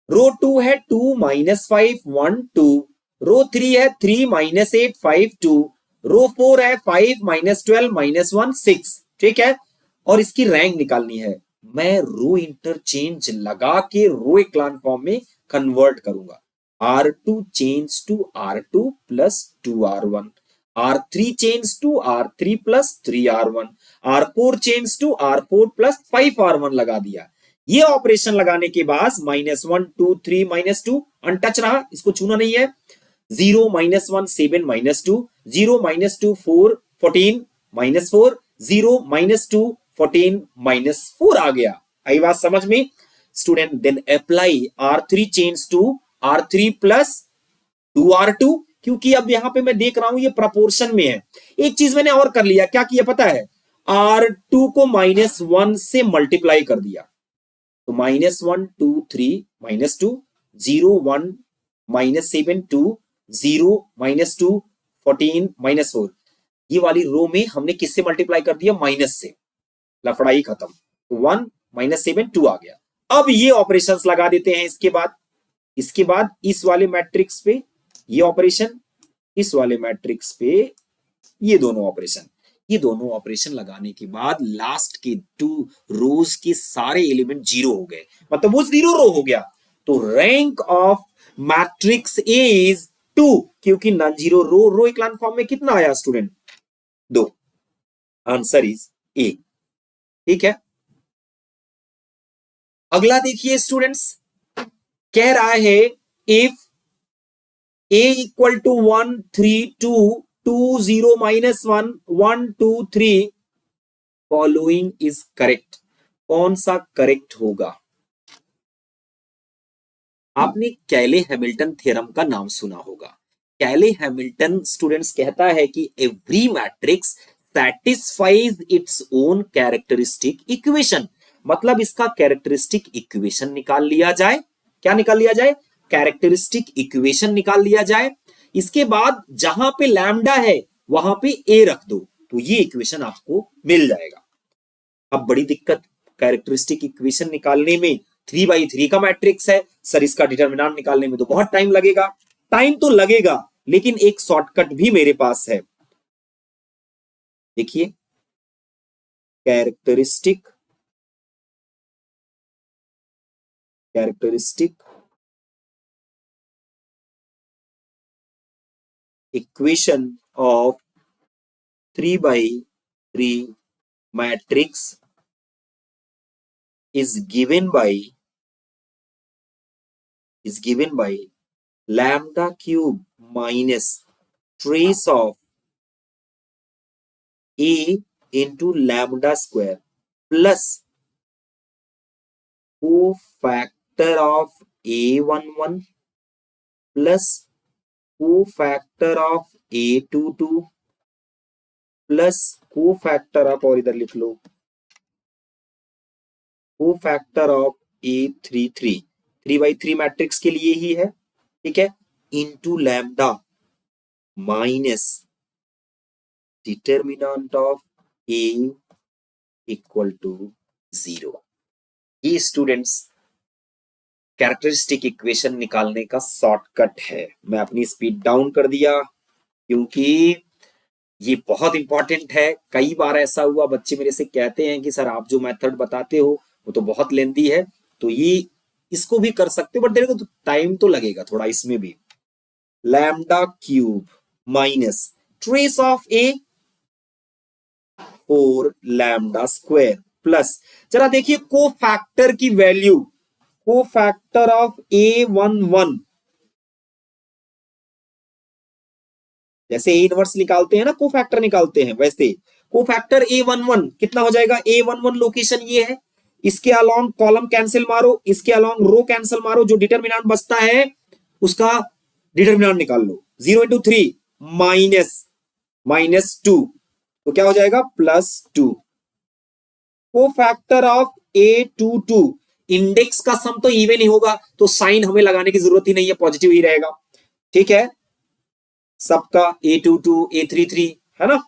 Speaker 1: रो 2 है 2 -5 1 2, रो 3 है 3 -8 5 2, रो 4 है 5 -12 -1 6। ठीक है, और इसकी रैंक निकालनी है। मैं रो इंटरचेंज लगा के रो एक्लान फॉर्म में कन्वर्ट करूंगा। R2 change to R2 plus 2R1, R3 change to R3 plus 3R1, R4 change to R4 plus 5R1 लगा दिया। ये ऑपरेशन लगाने के बाद -1 2 3 -2 अनटच रहा, इसको छूना नहीं है। 0 -1 7 -2, 0 -2 4 14 -4, 0 -2 14 -4 आ गया। आई बात समझ में student? Then apply R3 change to R3 plus 2R2, क्योंकि अब यहां पे मैं देख रहा हूं ये प्रपोर्शन में है। एक चीज मैंने और कर लिया, क्या किया पता है, R2 को -1 से मल्टीप्लाई कर दिया, तो -1 2 3 -2 0 1 -7 2 0 -2 14 -4। ये वाली रो में हमने किससे मल्टीप्लाई कर दिया, माइनस से, लफड़ाई खत्म। 1 -7 2 आ गया। अब ये ऑपरेशंस लगा देते हैं। इसके बाद इस वाले मैट्रिक्स पे ये ऑपरेशन, इस वाले मैट्रिक्स पे ये दोनों ऑपरेशन लगाने के बाद लास्ट के 2 रोज के सारे एलिमेंट 0 हो गए, मतलब वो 0 रो हो गया। तो रैंक ऑफ मैट्रिक्स इज 2, क्योंकि नॉन जीरो रो इक्लान फॉर्म में कितना आया स्टूडेंट, 2। Answer is a. ठीक है, अगला देखिए स्टूडेंट्स, कह रहा है if a equal to 1 3 2 2 0 -1 1 2 3 following is correct. कौन सा करेक्ट होगा? आपने कैले हैमिल्टन थ्योरम का नाम सुना होगा। कैले हैमिल्टन स्टूडेंट्स कहता है कि every matrix satisfies its own characteristic equation, मतलब इसका कैरेक्टरिस्टिक इक्वेशन निकाल लिया जाए। क्या निकाल लिया जाए? कैरेक्टरिस्टिक इक्वेशन निकाल लिया जाए। इसके बाद जहां पे लैम्डा है वहां पे ए रख दो, तो ये इक्वेशन आपको मिल जाएगा। अब बड़ी दिक्कत कैरेक्टरिस्टिक इक्वेशन निकालने में, 3/3 का मैट्रिक्स है सर, इसका डिटर्मिनेंट निकालने में तो बहुत टाइम लगेगा। टाइम तो लगेगा, लेकिन एक शॉर्टकट भी मेरे पास है। देखिए, characteristic equation of 3/3 matrix is given by lambda cube minus trace of a into lambda square plus cofactor of a11 plus cofactor of a22 plus cofactor of, और इधर लिख लो, cofactor of a33, 3/3 मैट्रिक्स के लिए ही है। ठीक है, into lambda minus determinant of A equal to 0। ये स्टूडेंट्स कैरेक्टरिस्टिक इक्वेशन निकालने का शॉर्टकट है। मैं अपनी स्पीड डाउन कर दिया क्योंकि ये बहुत इंपॉर्टेंट है। कई बार ऐसा हुआ, बच्चे मेरे से कहते हैं कि सर आप जो मेथड बताते हो वो तो बहुत लेंदी है, तो ये इसको भी कर सकते हो बट तेरे को तो टाइम तो लगेगा थोड़ा इसमें भी। Lambda cube minus trace of A 4 lambda square plus, जरा देखिए को फैक्टर की वैल्यू, को फैक्टर ऑफ A11, जैसे ए इनवर्स निकालते हैं ना, को फैक्टर निकालते हैं, वैसे को फैक्टर A11 कितना हो जाएगा। A11 लोकेशन ये है, इसके अलोंग कॉलम कैंसिल मारो, इसके अलोंग रो कैंसिल मारो, जो डिटरमिनेंट बचता है उसका डिटरमिनेंट निकाल लो। 0 इंटू 3 -2, तो क्या हो जाएगा +2। को फैक्टर ऑफ A22, इंडेक्स का सम तो इवन ही होगा तो साइन हमें लगाने की जरूरत ही नहीं है, पॉजिटिव ही रहेगा। ठीक है, सबका A22 A33 है ना,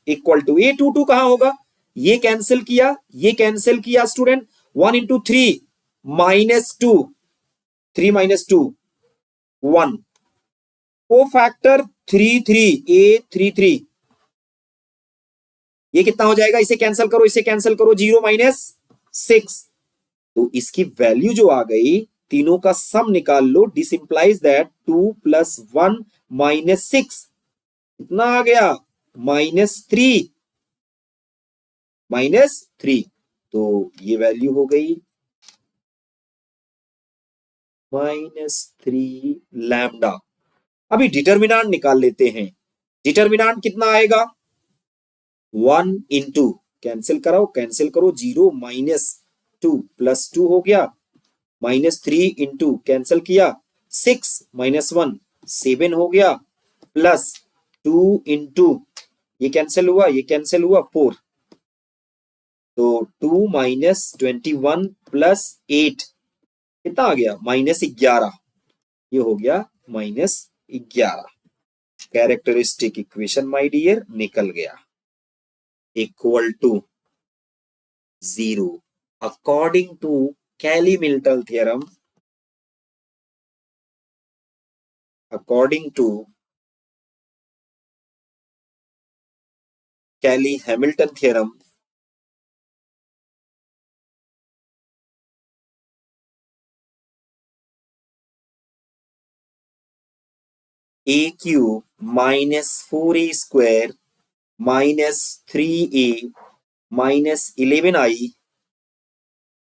Speaker 1: इक्वल टू A22 कहां होगा, ये कैंसिल किया, ये कैंसिल किया स्टूडेंट, 1 इंटू 3 -2, 3 -2 1, को फैक्टर 33 A33, ये कितना हो जाएगा, इसे कैंसिल करो, इसे कैंसिल करो, 0 -6, तो इसकी वैल्यू जो आ गई, तीनों का सम निकाल लो, दिस इंप्लाइज दैट 2 + 1 -6 कितना आ गया -3, -3, तो ये वैल्यू हो गई -3 लैम्डा। अभी डिटर्मिनेंट निकाल लेते हैं, डिटर्मिनेंट कितना आएगा 1 इंटू, कैंसिल कराओ, कैंसिल करो, 0 -2 +2 हो गया, -3 इंटू कैंसिल किया 6 -1 7 हो गया, +2 इंटू ये कैंसिल हुआ, ये कैंसिल हुआ 4, तो 2 -21 +8 कितना आ गया -11, ये हो गया -11। कैरेक्टरिस्टिक इक्वेशन माय डियर निकल गया, equal to 0 according to Cayley Hamilton theorem, according to Cayley Hamilton theorem, a cube -4a² -3a -11i,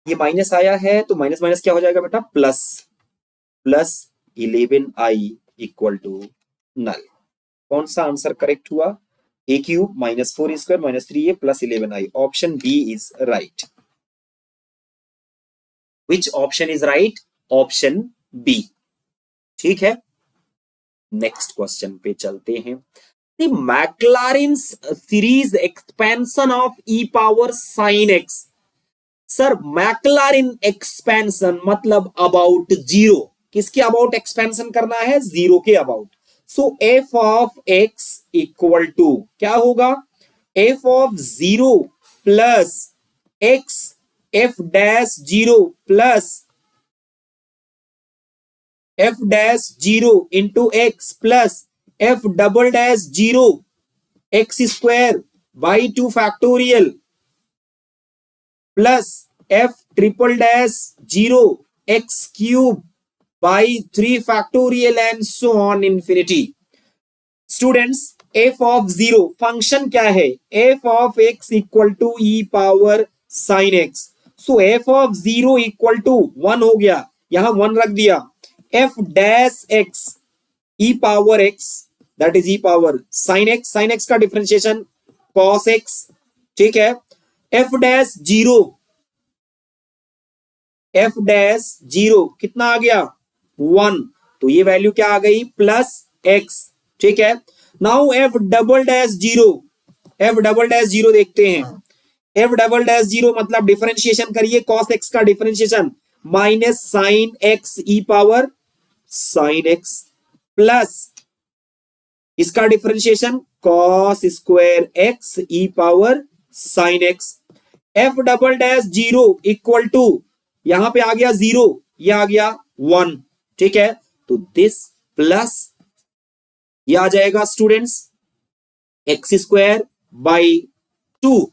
Speaker 1: ये माइनस आया है तो माइनस माइनस क्या हो जाएगा बेटा plus, +11i equal to null. कौन सा आंसर करेक्ट हुआ, a cube -4a² -3a +11i, option B is right. Which option is right, option B. ठीक है, नेक्स्ट क्वेश्चन पे चलते हैं। The Maclaurin's series expansion of e power sin x, sir Maclaurin expansion मतलब अबाउट जीरो, किसके अबाउट एक्सपेंशन करना है, जीरो के about. So f of x equal to क्या होगा, f of 0 plus x f dash 0 plus f dash 0 into x plus f double dash 0 x square by 2 factorial plus f triple dash 0 x cube by 3 factorial and so on infinity. Students f of 0 function क्या है, f of x equal to e power sine x, so f of 0 equal to 1 हो गया, यहां 1 रख दिया, f dash x e power x that is e power sine x, sine x का डिफरेंशिएशन कॉस एक्स। ठीक है, एफ डैश 0, एफ डैश 0 कितना आ गया 1, तो ये वैल्यू क्या आ गई प्लस एक्स। ठीक है, now F double dash 0, F double dash 0 देखते हैं, एफ डबल डैश 0 मतलब डिफरेंशिएशन करिए, कॉस एक्स का differentiation minus sine x e power sine x plus इसका differentiation cos square x e power sine x, f double dash zero equal to, यहां पे आ गया जीरो, ये आ गया वन, ठीक है। तो दिस प्लस ये आ जाएगा students x square by two.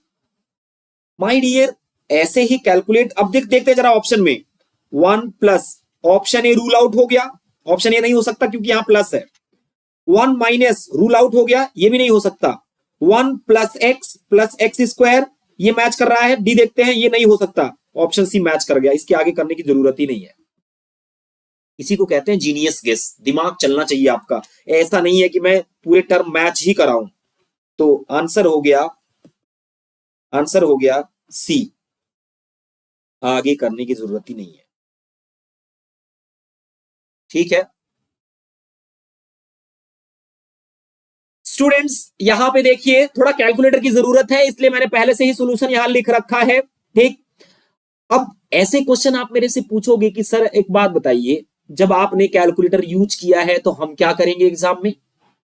Speaker 1: My dear ऐसे ही कैलकुलेट, अब देखते जरा ऑप्शन में, one plus, option A rule out हो गया, ऑप्शन ए नहीं हो सकता क्योंकि यहां प्लस है। वन माइनस रूल आउट हो गया, ये भी नहीं हो सकता। वन प्लस एक्स स्क्वायर ये मैच कर रहा है, डी देखते हैं, ये नहीं हो सकता, ऑप्शन सी मैच कर गया, इसके आगे करने की जरूरत ही नहीं है। इसी को कहते हैं जीनियस गेस, दिमाग चलना चाहिए आपका, ऐसा नहीं है कि मैं पूरे टर्म मैच ही कराऊं। तो आंसर हो गया सी, आगे करने की जरूरत ही नहीं है, ठीक है स्टूडेंट्स। यहां पे देखिए थोड़ा कैलकुलेटर की जरूरत है, इसलिए मैंने पहले से ही सॉल्यूशन यहां लिख रखा है, ठीक। अब ऐसे क्वेश्चन आप मेरे से पूछोगे कि सर एक बात बताइए, जब आपने कैलकुलेटर यूज किया है तो हम क्या करेंगे एग्जाम में?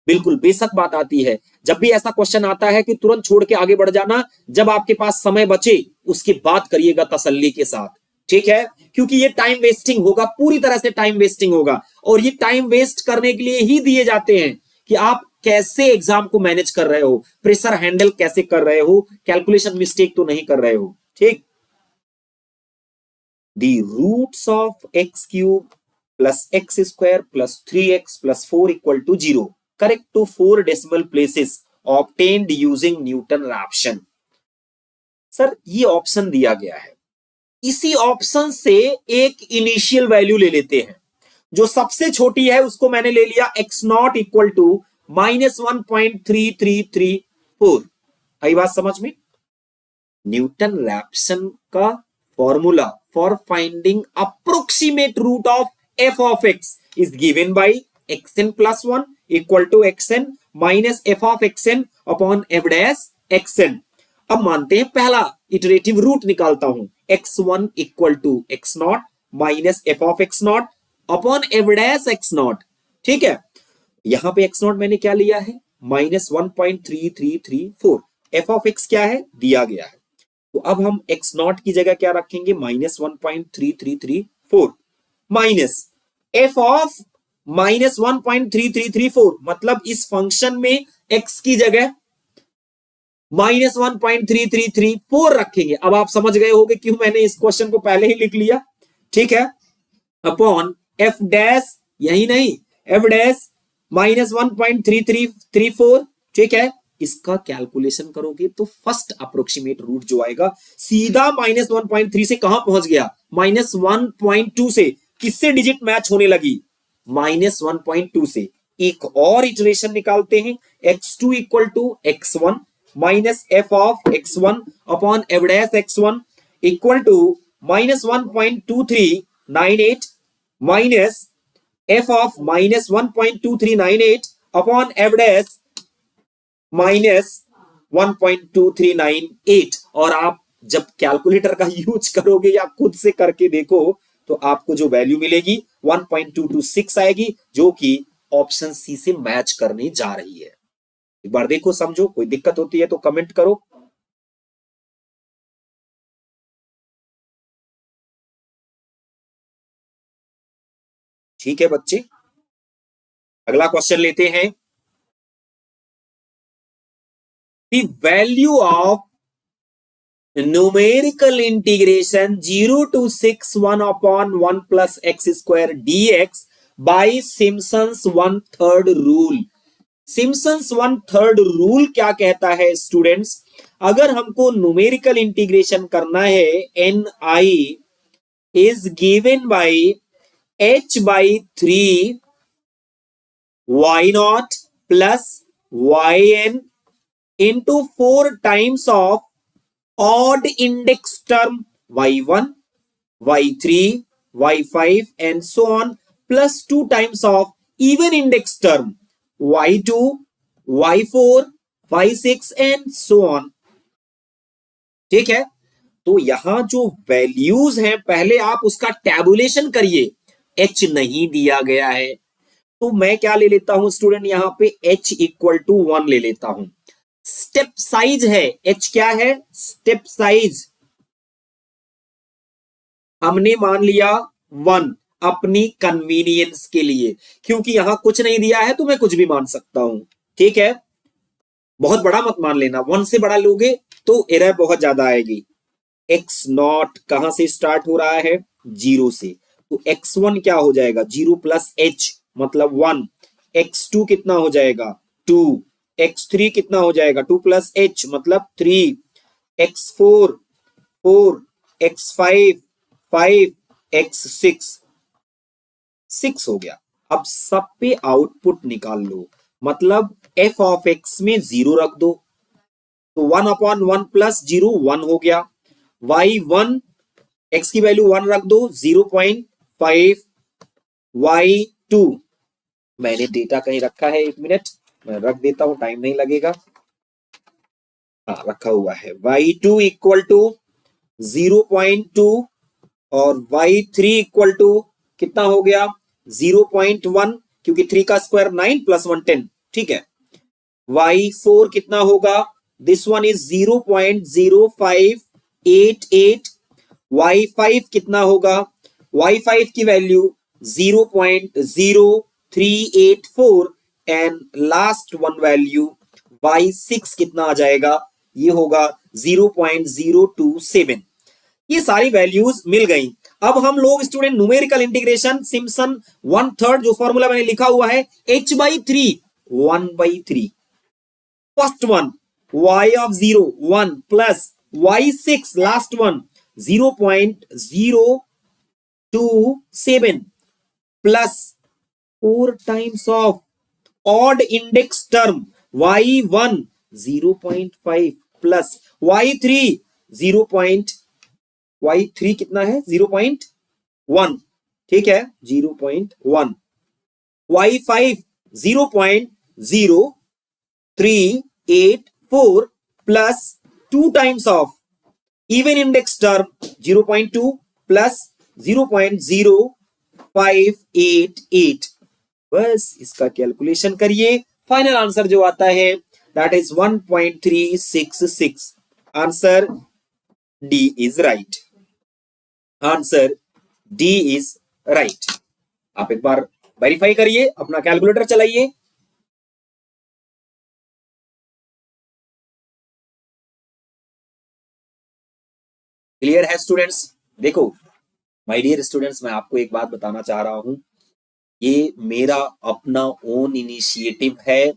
Speaker 1: बिल्कुल बेशक बात आती है, जब भी ऐसा क्वेश्चन आता है कि तुरंत छोड़ के आगे बढ़ जाना, जब आपके पास समय बचे उसकी बात करिएगा तसल्ली के साथ, ठीक है, क्योंकि ये टाइम वेस्टिंग होगा, पूरी तरह से टाइम वेस्टिंग होगा, और ये टाइम वेस्ट करने के लिए ही दिए जाते हैं कि आप कैसे एग्जाम को मैनेज कर रहे हो, प्रेशर हैंडल कैसे कर रहे हो, कैलकुलेशन मिस्टेक तो नहीं कर रहे हो, ठीक। The roots of x cube plus x square plus 3x plus 4 equal to 0. Correct to 4 decimal places obtained using Newton Raphson. Sir ये ऑप्शन दिया गया है, इसी ऑप्शन से एक इनिशियल वैल्यू ले लेते हैं, जो सबसे छोटी है उसको मैंने ले लिया x नॉट इक्वल टू -1.3334। आई बात समझ में? न्यूटन रैप्सन का formula for finding approximate root of f of x is given by xn plus 1 equal to xn minus f of xn upon f dash xn। अब मानते हैं पहला इटरेटिव रूट निकालता हूं, x1 equal to x not minus f of x not upon f dash x not, ठीक है। यहां पे x नॉट मैंने क्या लिया है, -1.3334, f of x क्या है दिया गया है, तो अब हम x नॉट की जगह क्या रखेंगे, -1.3334 माइनस f ऑफ -1.3334, मतलब इस फंक्शन में x की जगह -1.3334 रखेंगे। अब आप समझ गए होंगे क्यों मैंने इस क्वेश्चन को पहले ही लिख लिया, ठीक है, अपॉन f डैश, यही नहीं f डैश -1.3334, ठीक है। इसका कैलकुलेशन करोगे तो फर्स्ट अप्रोक्सीमेट रूट जो आएगा सीधा -1.3 से कहां पहुंच गया, -1.2 से, किससे डिजिट मैच होने लगी, -1.2 से। एक और इटरेशन निकालते हैं, x2 equal to x1 minus f of x1 upon f dash x1 equal to -1.2398 minus f of -1.2398 upon f dash -1.2398। और आप जब कैलकुलेटर का यूज करोगे या खुद से करके देखो तो आपको जो वैल्यू मिलेगी 1.226 आएगी, जो कि ऑप्शन सी से मैच करने जा रही है। एक बार देखो समझो, कोई दिक्कत होती है तो कमेंट करो। ठीक है बच्चे, अगला क्वेश्चन लेते हैं। The value of numerical integration 0 to 6 1 upon 1 plus x square dx by Simpson's 1/3 rule। Simpson's 1/3 rule क्या कहता है स्टूडेंट्स, अगर हमको न्यूमेरिकल इंटीग्रेशन करना है, n i is given by h by 3 y naught plus yn into 4 times of odd index term y1, y3, y5 and so on plus 2 times of even index term y2, y4, y6 and so on। ठीक है, तो यहां जो वैल्यूज हैं पहले आप उसका टैबुलेशन करिए, h नहीं दिया गया है तो मैं क्या ले लेता हूं स्टूडेंट, यहां पे h इक्वल टू 1 ले लेता हूं। स्टेप साइज है, एच क्या है, स्टेप साइज हमने मान लिया 1 अपनी कन्वीनियंस के लिए, क्योंकि यहां कुछ नहीं दिया है तो मैं कुछ भी मान सकता हूं, ठीक है। बहुत बड़ा मत मान लेना, 1 से बड़ा लोगे तो एरर बहुत ज्यादा आएगी। एक्स नॉट कहां से स्टार्ट हो रहा है, 0 से, तो x1 क्या हो जाएगा, 0 प्लस एच मतलब 1, x2 कितना हो जाएगा 2, x3 कितना हो जाएगा 2 प्लस एच मतलब 3, x4 4, x5 5, x6 6 हो गया। अब सब पे आउटपुट निकाल लो, मतलब f ऑफ x में 0 रख दो, तो 1/1 प्लस 0 1 हो गया, y1 x की वैल्यू 1 रख दो 0.5, y2 मैंने डेटा कहीं रखा है, 1 मिनट मैं रख देता हूं, टाइम नहीं लगेगा, हाँ रखा हुआ है, y2 इक्वल टू 0.2 और y3 इक्वल टू कितना हो गया 0.1, क्योंकि 3 का स्क्वायर 9 प्लस 1 10, ठीक है। y4 कितना होगा, दिस वन इज 0.0588, y5 कितना होगा, y5 की value 0.0384 and last one value y6 कितना आ जाएगा, ये होगा 0.027। ये सारी वैल्यूज मिल गई। अब हम लोग स्टूडेंट न्यूमेरिकल इंटीग्रेशन सिम्पसन 1/3 जो फॉर्मूला मैंने लिखा हुआ है h/3 1/3, first one y of 0 1 plus y6 last one 0.027 plus 4 times of odd index term y1 0.5 plus y3 y3 कितना है 0.1, ठीक है 0.1, y5 0.0384 plus 2 times of even index term 0.2 plus 0.0588, बस इसका कैलकुलेशन करिए, फाइनल आंसर जो आता है that is 1.366। Answer D is right, answer D is right. आप एक बार वेरीफाई करिए, अपना कैलकुलेटर चलाइए। क्लियर है स्टूडेंट्स? देखो माय डियर स्टूडेंट्स, मैं आपको एक बात बताना चाह रहा हूं, ये मेरा अपना ओन इनिशिएटिव है,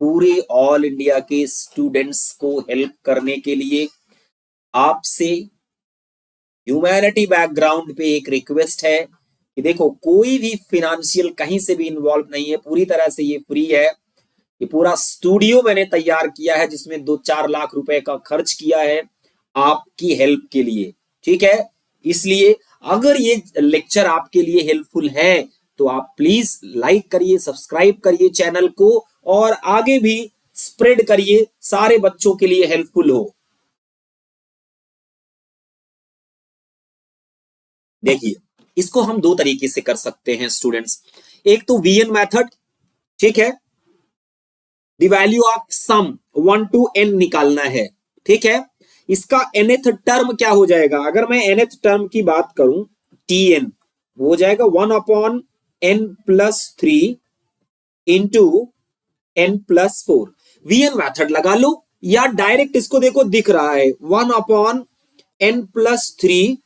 Speaker 1: पूरे ऑल इंडिया के स्टूडेंट्स को हेल्प करने के लिए। आपसे ह्यूमैनिटी बैकग्राउंड पे एक रिक्वेस्ट है कि देखो कोई भी फिनेंशियल कहीं से भी इन्वॉल्व नहीं है, पूरी तरह से ये फ्री है। ये पूरा स्टूडियो मैंने तैयार किया है जिसमें 2-4 लाख रुपए का खर्च किया है आपकी हेल्प के लिए, ठीक है। इसलिए अगर ये लेक्चर आपके लिए हेल्पफुल है तो आप प्लीज लाइक करिए, सब्सक्राइब करिए चैनल को और आगे भी स्प्रेड करिए, सारे बच्चों के लिए हेल्पफुल हो। देखिए इसको हम 2 तरीके से कर सकते हैं स्टूडेंट्स, एक तो वीएन मेथड, ठीक है, the value of sum 1 to n निकालना है, ठीक है। इसका nth टर्म क्या हो जाएगा, अगर मैं nth टर्म की बात करूं tn, वो हो जाएगा 1/n+3 into n+4। VN method लगा लो या डायरेक्ट इसको देखो दिख रहा है 1/n+3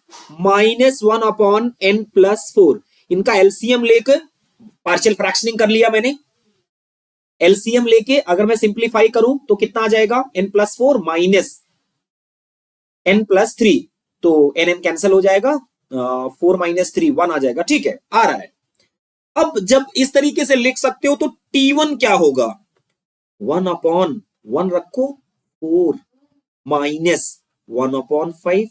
Speaker 1: माइनस 1/n+4, इनका एलसीएम लेकर पार्शियल फ्रैक्शनिंग कर लिया मैंने। एलसीएम लेके अगर मैं सिंप्लीफाई करूं तो कितना आ जाएगा, n+4 माइनस n+3, तो n कैंसिल हो जाएगा, 4 - 3 1 आ जाएगा, ठीक है, आ रहा है। अब जब इस तरीके से लिख सकते हो तो t1 क्या होगा, 1/1 रखो 4 माइनस 1/5,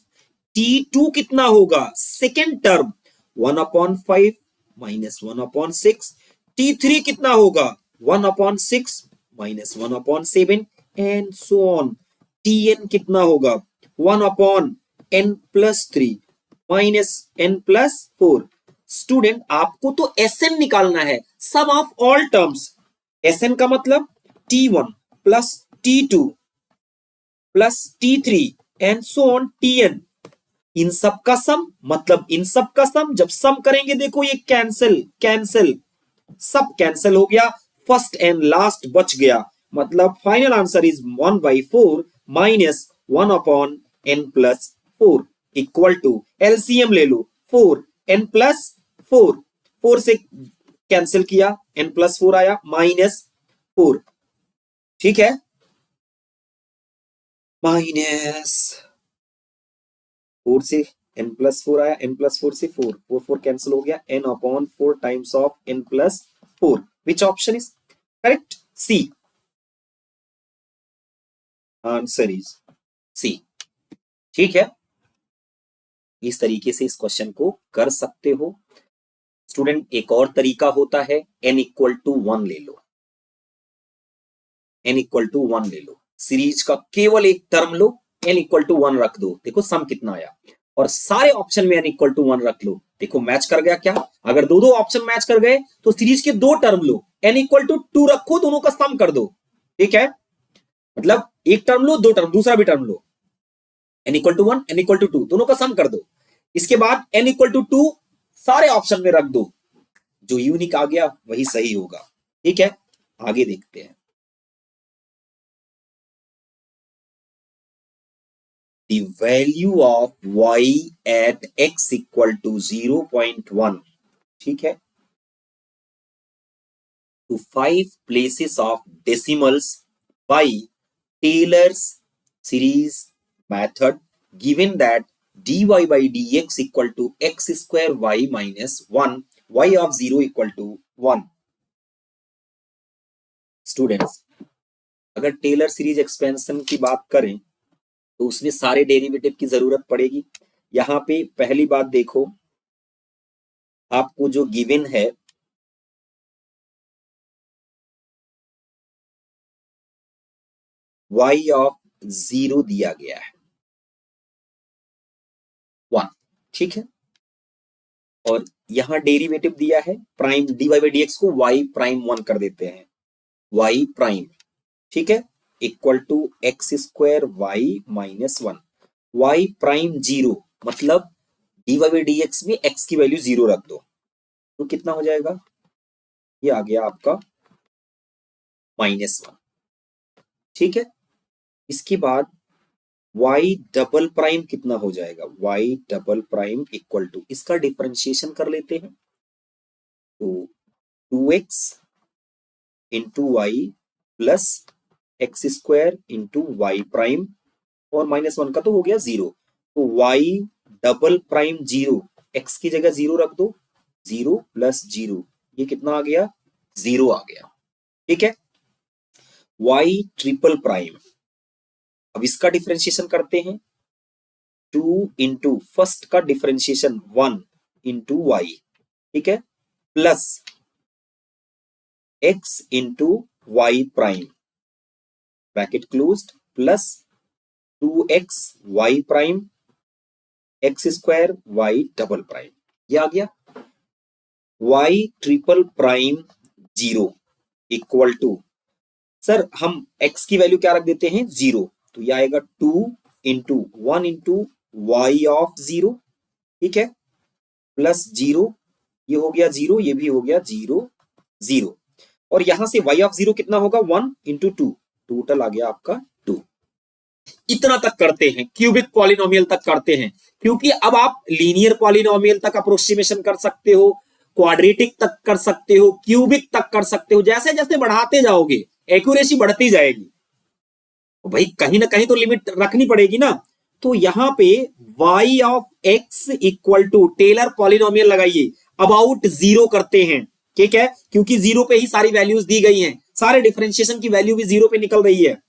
Speaker 1: t2 कितना होगा सेकेंड टर्म 1/5 माइनस 1/6, t3 कितना होगा 1/6 minus 1/7 and so on. tn कितना होगा 1/n+3 माइनस n+4। स्टूडेंट आपको तो Sn निकालना है, सम ऑफ ऑल टर्म्स। Sn का मतलब t1 plus t2 plus T3 and so on Tn, इन सब का सम, मतलब इन सब का सम जब सम करेंगे देखो ये कैंसिल कैंसिल, सब कैंसिल हो गया, फर्स्ट एंड लास्ट बच गया, मतलब final answer is 1/4 minus 1/n+4 equal to, LCM ले लो, 4n+4, 4 से कैंसिल किया, n+4 आया, -4, ठीक है, -4 से n+4 आया, n+4 से 4, 4 कैंसिल हो गया, n/4 times of n+4, which option is correct? C, answer is C, ठीक है। इस तरीके से इस क्वेश्चन को कर सकते हो स्टूडेंट। एक और तरीका होता है, n=1 ले लो, n=1 ले लो, सीरीज का केवल एक टर्म लो, n=1 रख दो, देखो सम कितना आया, और सारे ऑप्शन में n=1 रख लो, देखो मैच कर गया क्या? अगर दो दो ऑप्शन मैच कर गए तो सीरीज के दो टर्म लो, n=2 रखो, दोनों का सम कर दो, ठीक है, मतलब एक टर्म लो, दो टर्म, दूसरा भी टर्म लो, n=1 n=2 दोनों का सम कर दो, इसके बाद n=2 सारे ऑप्शन में रख दो, जो यूनिक आ गया वही सही होगा, ठीक है। आगे देखते हैं, the value of y at x equal to 0.1, ठीक है, to 5 places of decimals by Taylor's series method, given that dy by dx equal to x square y minus 1, y of 0 equal to 1। Students, अगर टेलर सीरीज एक्सपेंशन की बात करें तो उसमें सारे डेरिवेटिव की जरूरत पड़ेगी। यहां पे पहली बात देखो, आपको जो गिवन है y ऑफ 0 दिया गया है 1, ठीक है, और यहां डेरिवेटिव दिया है प्राइम dy by dx को y प्राइम 1 कर देते हैं, y प्राइम, ठीक है, equal to x square y minus 1, y prime 0, मतलब dy by dx में x की वैल्यू 0 रख दो, तो कितना हो जाएगा? ये आ गया आपका -1, ठीक है। इसके बाद y डबल प्राइम कितना हो जाएगा? y double prime equal to, इसका डिफरेंशिएशन कर लेते हैं, तो 2x into y plus x square into y prime, और -1 का तो हो गया 0, तो y डबल प्राइम 0, x की जगह 0 रख दो, 0 प्लस 0, ये कितना आ गया? 0 आ गया, ठीक है। y ट्रिपल प्राइम, अब इसका डिफरेंशिएशन करते हैं, 2 इंटू फर्स्ट का डिफरेंशिएशन 1 इंटू वाई, ठीक है, plus x into y prime, bracket closed, plus 2x y prime x square y double prime, ये आ गया। y triple prime 0 equal to, sir हम x की वैल्यू क्या रख देते हैं? 0, तो ये आएगा 2 इंटू 1 इंटू वाई ऑफ 0, ठीक है, प्लस 0, ये हो गया 0, ये भी हो गया 0 0, और यहां से y ऑफ 0 कितना होगा? 1 इंटू 2, टोटल आ गया आपका 2। इतना तक करते हैं, क्यूबिक पॉलिनोमियल तक करते हैं, क्योंकि अब आप लीनियर पॉलिनोमियल तक अप्रोक्सीमेशन कर सकते हो, क्वाड्रेटिक तक कर सकते हो, क्यूबिक तक कर सकते हो, जैसे जैसे बढ़ाते जाओगे एक्यूरेसी बढ़ती जाएगी, तो भाई कहीं ना कहीं तो लिमिट रखनी पड़ेगी ना। तो यहां पे y of x equal to Taylor polynomial लगाइए, अबाउट 0 करते हैं, ठीक है, क्योंकि 0 पे ही सारी वैल्यूज दी गई हैं, सारे डिफरेंशिएशन की वैल्यू भी 0 पे निकल रही है,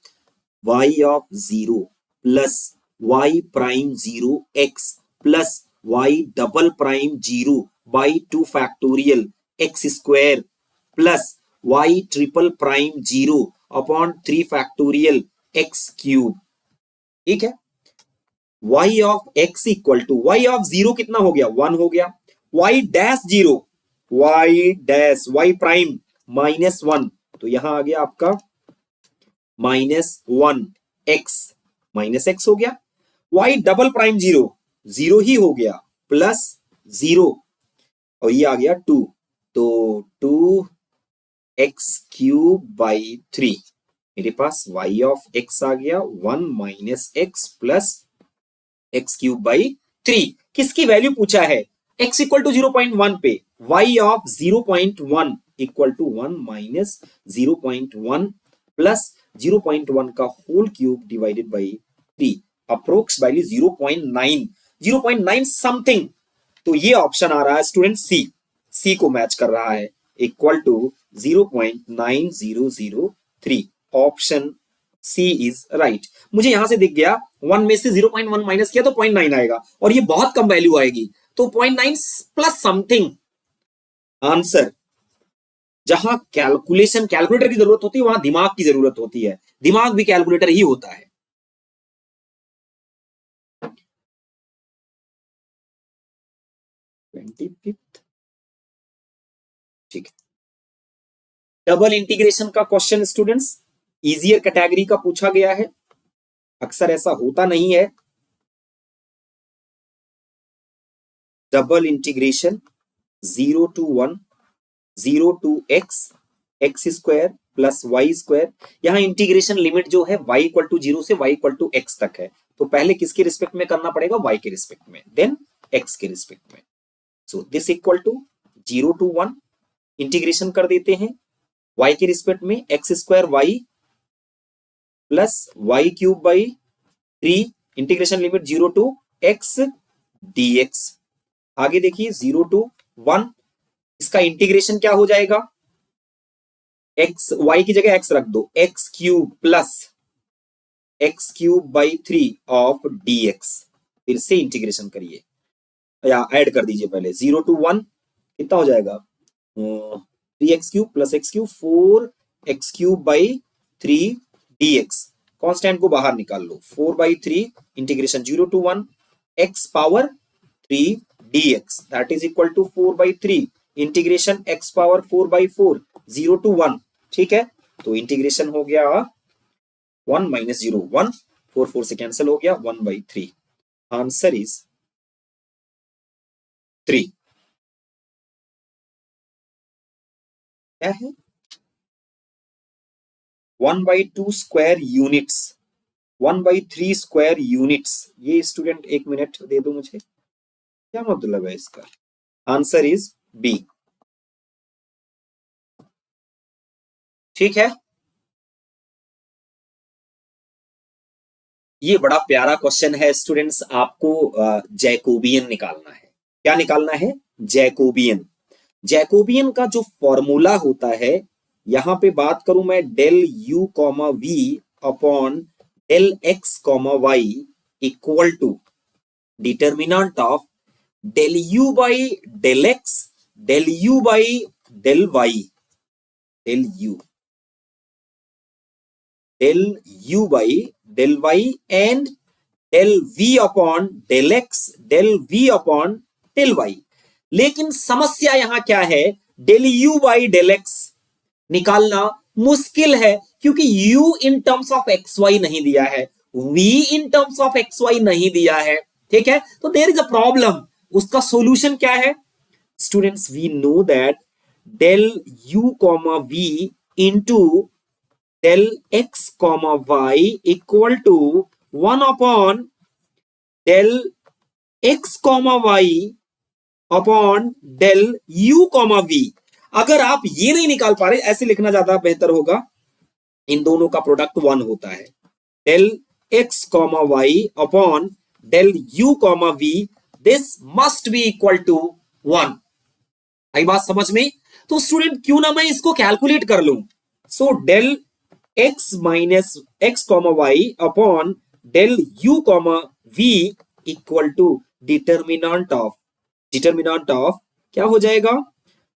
Speaker 1: y of 0 plus y prime 0 x plus y double prime 0 by 2 factorial x square plus y triple prime 0 upon 3 factorial x cube, ठीक है। y of x equal to, y of 0 कितना हो गया? 1 हो गया, y dash 0, y dash y prime -1, तो यहां आ गया आपका -1 x माइनस एक्स हो गया, y double prime zero, zero ही हो गया, प्लस जीरो, और ये आ गया टू, तो two x cube by three, मेरे पास वाई ऑफ एक्स आ गया one minus x plus x cube by three. किसकी वैल्यू पूछा है? एक्स इक्वल टू 0.1 पे y of 0.1 equal to 1 minus 0.1 plus 0.1 का whole cube divided by 3, approx value 0.9, 0.9 something. तो ये ऑप्शन आ रहा है स्टूडेंट सी, सी को मैच कर रहा है, equal to 0.9003, option C is right. मुझे यहां से दिख गया 1 में से 0.1 माइनस किया तो 0.9 आएगा, और ये बहुत कम वैल्यू आएगी, तो 0.9 प्लस समथिंग आंसर। जहां कैलकुलेटर की जरूरत होती है वहां दिमाग की जरूरत होती है, दिमाग भी कैलकुलेटर ही होता है। 25th, ठीक है। डबल इंटीग्रेशन का क्वेश्चन स्टूडेंट्स इजियर कैटेगरी का पूछा गया है, अक्सर ऐसा होता नहीं है। Double integration 0 to 1, 0 to x, x square plus y square. यहां इंटीग्रेशन लिमिट जो है y इक्वल टू 0 से y इक्वल टू x तक है, तो पहले किसके रिस्पेक्ट में करना पड़ेगा? y के रिस्पेक्ट में, देन x के रिस्पेक्ट में। So this equal to 0 to 1, integration कर देते हैं y के रिस्पेक्ट में, x square y plus y cube by 3, integration limit 0 to x dx। आगे देखिए 0 to 1, इसका इंटीग्रेशन क्या हो जाएगा? एक्स, वाई की जगह एक्स रख दो, x cube plus x cube by 3 of dx, फिर से इंटीग्रेशन करिए या ऐड कर दीजिए पहले, 0 to 1 कितना हो जाएगा? 3x cube plus x cube, 4x cube by 3 dx, constant को बाहर निकाल लो, 4 by 3 integration 0 to 1 x power 3 dx, that is equal to 4 by 3 integration x power 4 by 4, 0 to 1, ठीक है। तो इंटीग्रेशन हो गया 1 माइनस 0 1, 4 4 से कैंसिल हो गया, 1 बाई 3, आंसर इज 3। क्या है? 1 by 2 square units, 1 by 3 square units. ये स्टूडेंट एक मिनट दे दो मुझे, क्या मतलब है इसका? आंसर इज बी, ठीक है। ये बड़ा प्यारा क्वेश्चन है स्टूडेंट्स, आपको जैकोबियन निकालना है। क्या निकालना है? जैकोबियन। जैकोबियन का जो फॉर्मूला होता है, यहां पे बात करूं मैं, del u comma v upon del x comma y equal to determinant of del u by del x, del u by del y, del u by del y and del v upon del x, del v upon del y. लेकिन समस्या यहां क्या है? Del u by del x निकालना मुश्किल है, क्योंकि u in terms of x y नहीं दिया है, v in terms of x y नहीं दिया है, ठीक है। तो देयर इज अ प्रॉब्लम। उसका सॉल्यूशन क्या है students? We know that del u comma v into del x comma y equal to 1 upon del x comma y upon del u comma v। अगर आप ये नहीं निकाल पा रहे, ऐसे लिखना ज्यादा बेहतर होगा, इन दोनों का प्रोडक्ट 1 होता है, del x comma y upon del u comma v, this must be equal to 1। आई बात समझ में? तो स्टूडेंट क्यों ना मैं इसको कैलकुलेट कर लूं। So del x minus x comma y upon del u comma v equal to determinant of क्या हो जाएगा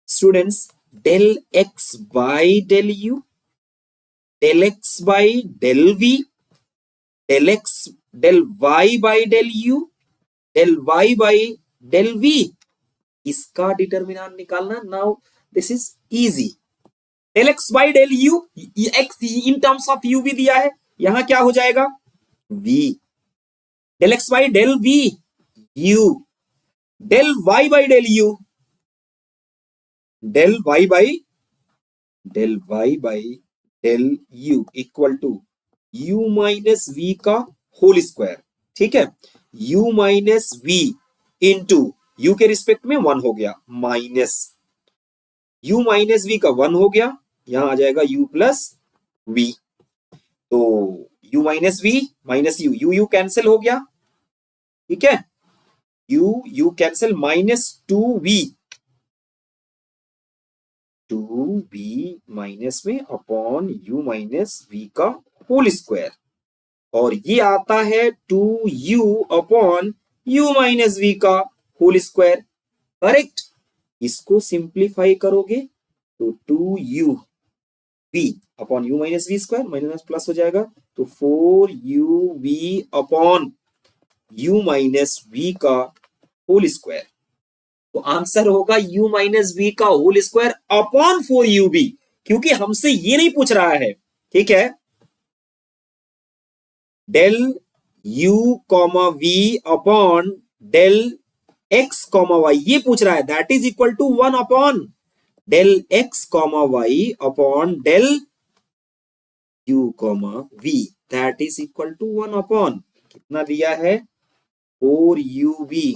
Speaker 1: students? Del x by del u, del x by del v, del x del y by del u, del y by del v, इसका डिटर्मिनेंट निकालना। Now this is easy. Del x by del u, x in terms of u भी दिया है, यहां क्या हो जाएगा? We, del x by del v u, del y by del u, del y by del u equal to u minus v का होल स्क्वायर। ठीक है, u minus v into u के रिस्पेक्ट में वन हो गया, माइनस u माइनस वी का वन हो गया, यहां आ जाएगा u प्लस वी। तो u minus v minus u cancel हो गया। ठीक है, u cancel, minus two v minus में अपॉन यू माइनस वी का होल स्क्वायर, और ये आता है two u upon u minus v का होल स्क्वायर। करेक्ट, इसको सिंप्लीफाई करोगे तो two u v upon u minus v square, minus plus हो जाएगा, तो four u v upon u minus v का होल स्क्वायर। तो आंसर होगा u माइनस वी का whole square upon four u v, क्योंकि हमसे ये नहीं पूछ रहा है। ठीक है, del u comma v upon del x comma y ये पूछ रहा है, that is equal to one upon del x comma y upon del u comma v, that is equal to one upon कितना दिया है, four u v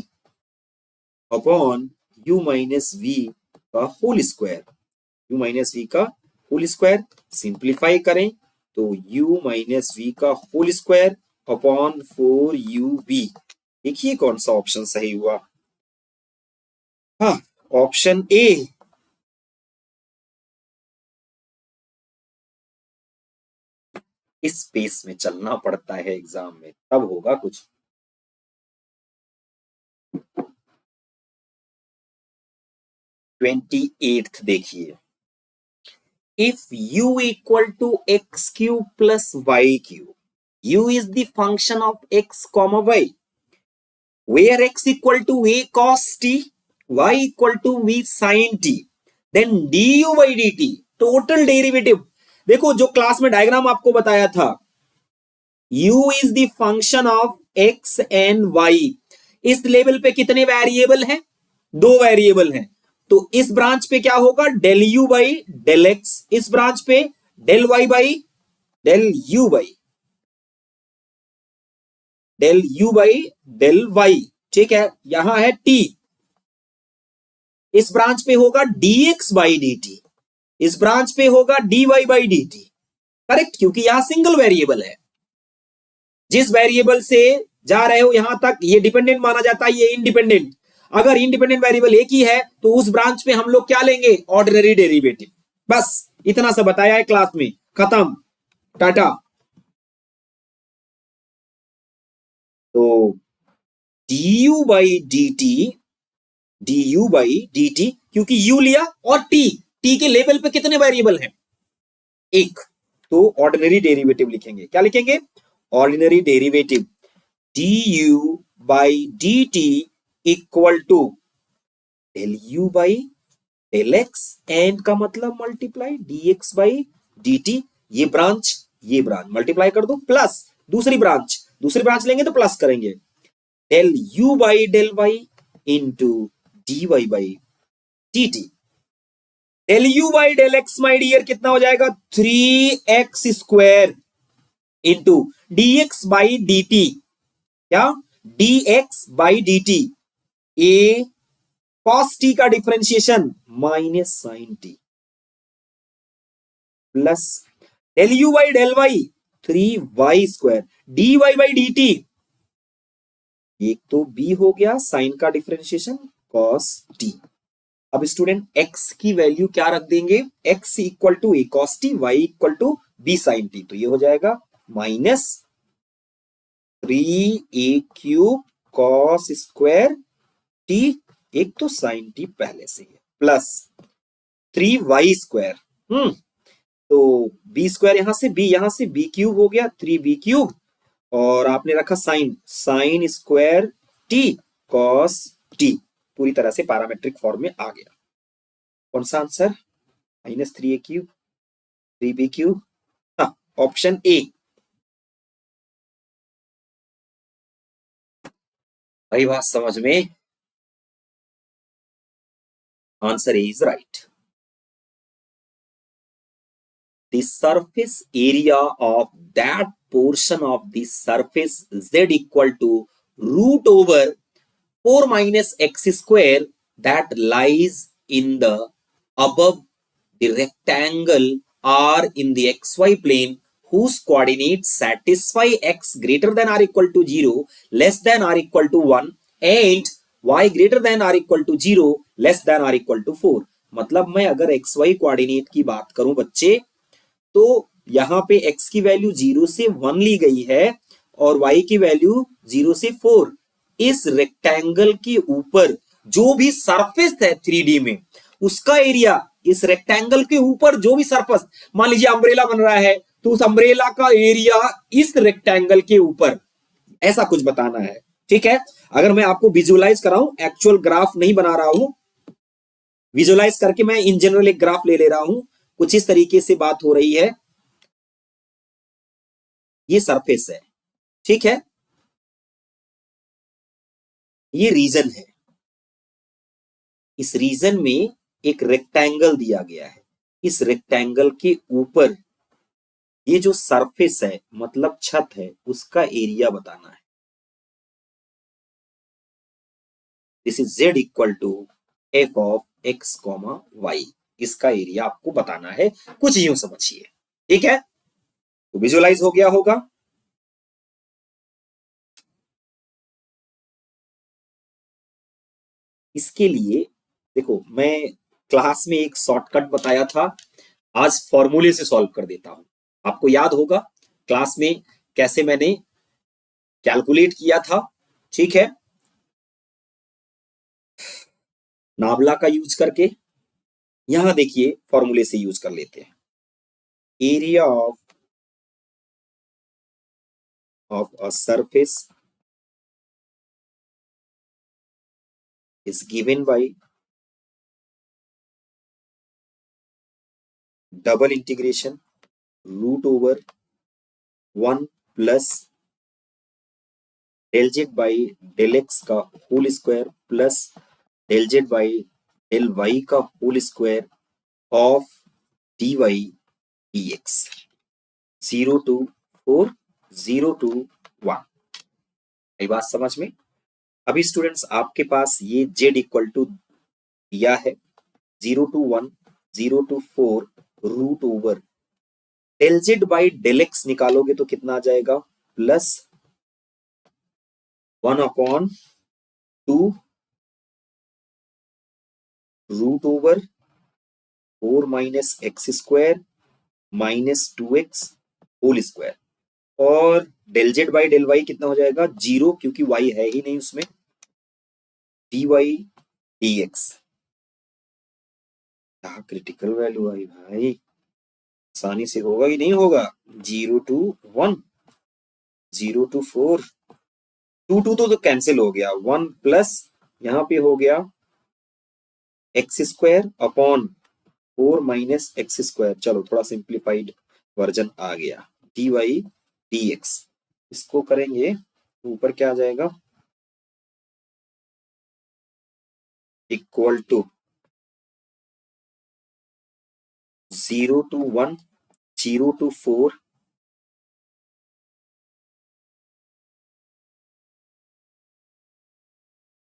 Speaker 1: upon u minus v का whole square, u minus v का होल स्क्वायर। सिंप्लीफाई करें तो u माइनस वी का whole square upon four u v. देखिए कौन सा ऑप्शन सही हुआ। हाँ, ऑप्शन ए। इस स्पेस में चलना पड़ता है एग्जाम में, तब होगा कुछ। 28th देखिए, if u equal to x cube plus y cube, u is the function of x comma y, where x equal to a cos t, y equal to v sin t, then du by dt total derivative. देखो जो क्लास में डायग्राम आपको बताया था, u is the function of x and y, इस लेवल पे कितने वेरिएबल हैं, दो वेरिएबल हैं, तो इस ब्रांच पे क्या होगा, del u by del x, इस ब्रांच पे del y by del u by del y. ठीक है, यहां है टी, इस ब्रांच पे होगा dx बाई dt, इस ब्रांच पे होगा dy बाई dt। करेक्ट, क्योंकि यहां सिंगल वेरिएबल है, जिस वेरिएबल से जा रहे हो यहां तक ये डिपेंडेंट माना जाता है, ये इंडिपेंडेंट। अगर इंडिपेंडेंट वेरिएबल एक ही है तो उस ब्रांच पे हम लोग क्या लेंगे, ऑर्डिनरी डेरिवेटिव। बस इतना सा बताया है क्लास में, खत्म, टाटा। तो du बाई डी टी, क्योंकि u लिया और t के लेवल पे कितने वेरिएबल हैं, एक, तो ऑर्डिनरी डेरिवेटिव लिखेंगे। क्या लिखेंगे, ordinary derivative du by d t equal to del u by del x, and का मतलब मल्टीप्लाई dx बाई dt, ये ब्रांच मल्टीप्लाई कर दो, प्लस दूसरी ब्रांच लेंगे तो प्लस करेंगे, del u by del y into d y by d t. Del u by del x my dear कितना हो जाएगा, 3x square into d x by d t, क्या, dx by d T, A cos t का differentiation minus sine t, plus del u by del y 3y square, d y by d t, एक तो b हो गया साइन का डिफरेंशिएशन cos t। अब स्टूडेंट x की वैल्यू क्या रख देंगे, x equal to a cos t, y equal to b sin t, तो ये हो जाएगा minus 3a³ cos square t, एक तो साइन t पहले से है, प्लस 3y स्क्वायर, तो b स्क्वायर यहां से b क्यूब हो गया, 3b³, और आपने रखा sine square T cos T, पूरी तरह से पैरामेट्रिक फॉर्म में आ गया। कौन सा आंसर, -3a³ 3b³, हाँ, ऑप्शन ए। भाई बात समझ में? Answer is right. The surface area of that portion of the surface z equal to root over 4 minus x square that lies in the above the rectangle R in the xy plane whose coordinates satisfy x greater than or equal to 0 less than or equal to 1 and y greater than or equal to 0 less than or equal to 4. मतलब मैं अगर xy कोऑर्डिनेट की बात करूं बच्चे, तो यहाँ पे x की वैल्यू 0 से 1 ली गई है और y की वैल्यू 0 से 4. इस रेक्टेंगल के ऊपर जो भी सरफेस है 3D में, उसका एरिया, इस रेक्टेंगल के ऊपर जो भी सरफेस, मान लीजिए अम्ब्रेला बन रहा है, तो उस अम्ब्रेला का एरिया इस रेक्टेंगल के ऊपर, ऐसा कुछ बताना है. ठीक है. अगर मैं आपको विजुअलाइज कराऊं, एक्चुअल ग्राफ नहीं बना रहा हूं, विजुअलाइज करके मैं इन जनरल एक ग्राफ ले रहा हूं. कुछ इस तरीके से बात हो रही है. ये सरफेस है. ठीक है. ये रीजन है. इस रीजन में एक रेक्टेंगल दिया गया है. इस रेक्टेंगल के ऊपर ये जो सरफेस है, मतलब छत है, उसका एरिया बताना है. This is z equal to f of x comma y. इसका एरिया आपको बताना है. कुछ यूं समझिए. ठीक है. तो विजुअलाइज हो गया होगा. इसके लिए देखो, मैं क्लास में एक शॉर्टकट बताया था, आज फॉर्मूले से सॉल्व कर देता हूं. आपको याद होगा क्लास में कैसे मैंने कैलकुलेट किया था. ठीक है. नावला का यूज करके. यहां देखिए फॉर्मूले से यूज कर लेते हैं. Area of a surface is given by double integration root over 1 plus del z by del x का whole square plus del z by del y का whole square of dy dx. 0 to 4, 0 to 1. ये बात समझ में? अभी स्टूडेंट्स आपके पास ये z इक्वल टू दिया है 0 to 1, 0 to 4 root over del z by del x निकालोगे तो कितना आ जाएगा? Plus 1/2 root over 4 minus x square minus 2x whole square. और del z by del y कितना हो जाएगा? 0, क्योंकि y है ही नहीं उसमें. dy dx. क्या क्रिटिकल वैल्यू आई भाई, आसानी से होगा कि नहीं होगा? 0 to 1, 0 to 4, 2 तो कैंसिल हो गया. 1 प्लस यहां पे हो गया x square upon 4 minus x square. चलो थोड़ा सिंप्लीफाइड वर्जन आ गया. D y d x. इसको करेंगे तो ऊपर क्या आ जाएगा? Equal to 0 to 1, 0 to 4,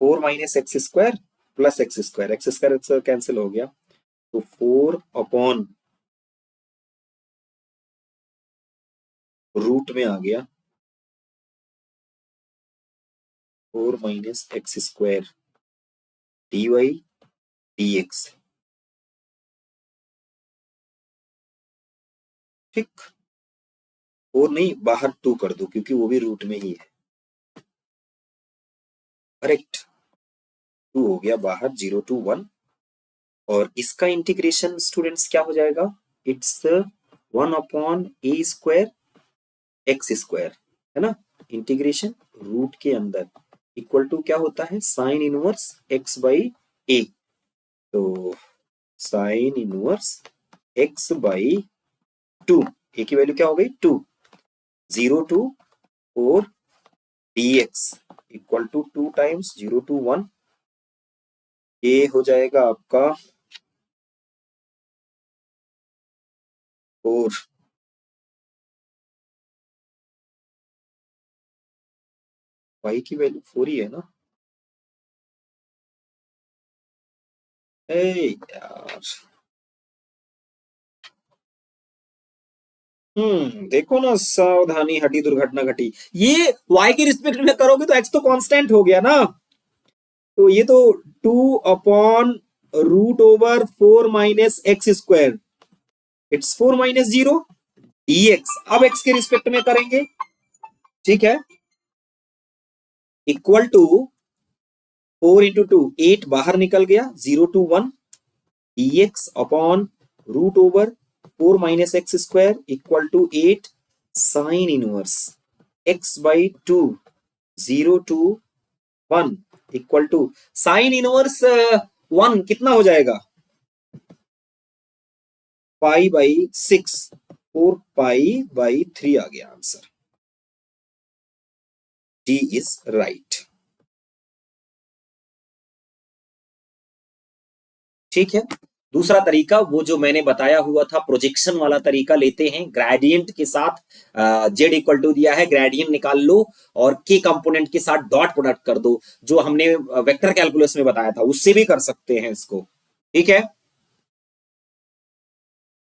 Speaker 1: 4 minus x square plus x square. X square cancel हो गया, तो 4 अपॉन रूट में आ गया 4 minus x square d y d x. ठीक. 4 नहीं, बाहर 2 कर दो क्योंकि वो भी रूट में ही है. करेक्ट. 2 हो गया बाहर. 0 to 1. और इसका इंटीग्रेशन स्टूडेंट्स क्या हो जाएगा? It's 1 upon A square x square, है ना. इंटीग्रेशन रूट के अंदर इक्वल टू क्या होता है? साइन इनवर्स एक्स बाई ए. तो साइन इनवर्स एक्स बाई 2. ए की वैल्यू क्या हो गई? 2. 0 to 4 dx equal to 2 times 0 to 1, ये हो जाएगा आपका 4। y की वैल्यू 4 ही है ना? ए यार, देखो ना, सावधानी हटी दुर्घटना घटी। ये y के रिस्पेक्ट में करोगे तो x तो कांस्टेंट हो गया ना, तो ये तो 2/√4 - x², इट्स 4 - 0 dx। अब x के रिस्पेक्ट में करेंगे, ठीक है, इक्वल टू 4 × 2 8 बाहर निकल गया, 0 to 1 dx upon √4 - x² equal to 8 sine inverse x/2 0 to 1 equal to sine inverse 1 कितना हो जाएगा, π/6, 4π/3 आ गया आंसर। D is right. ठीक है, दूसरा तरीका वो जो मैंने बताया हुआ था प्रोजेक्शन वाला तरीका लेते हैं, ग्रेडियंट के साथ z इक्वल टू दिया है, ग्रेडियंट निकाल लो और k कंपोनेंट के साथ डॉट प्रोडक्ट कर दो, जो हमने वेक्टर कैलकुलस में बताया था, उससे भी कर सकते हैं इसको। ठीक है,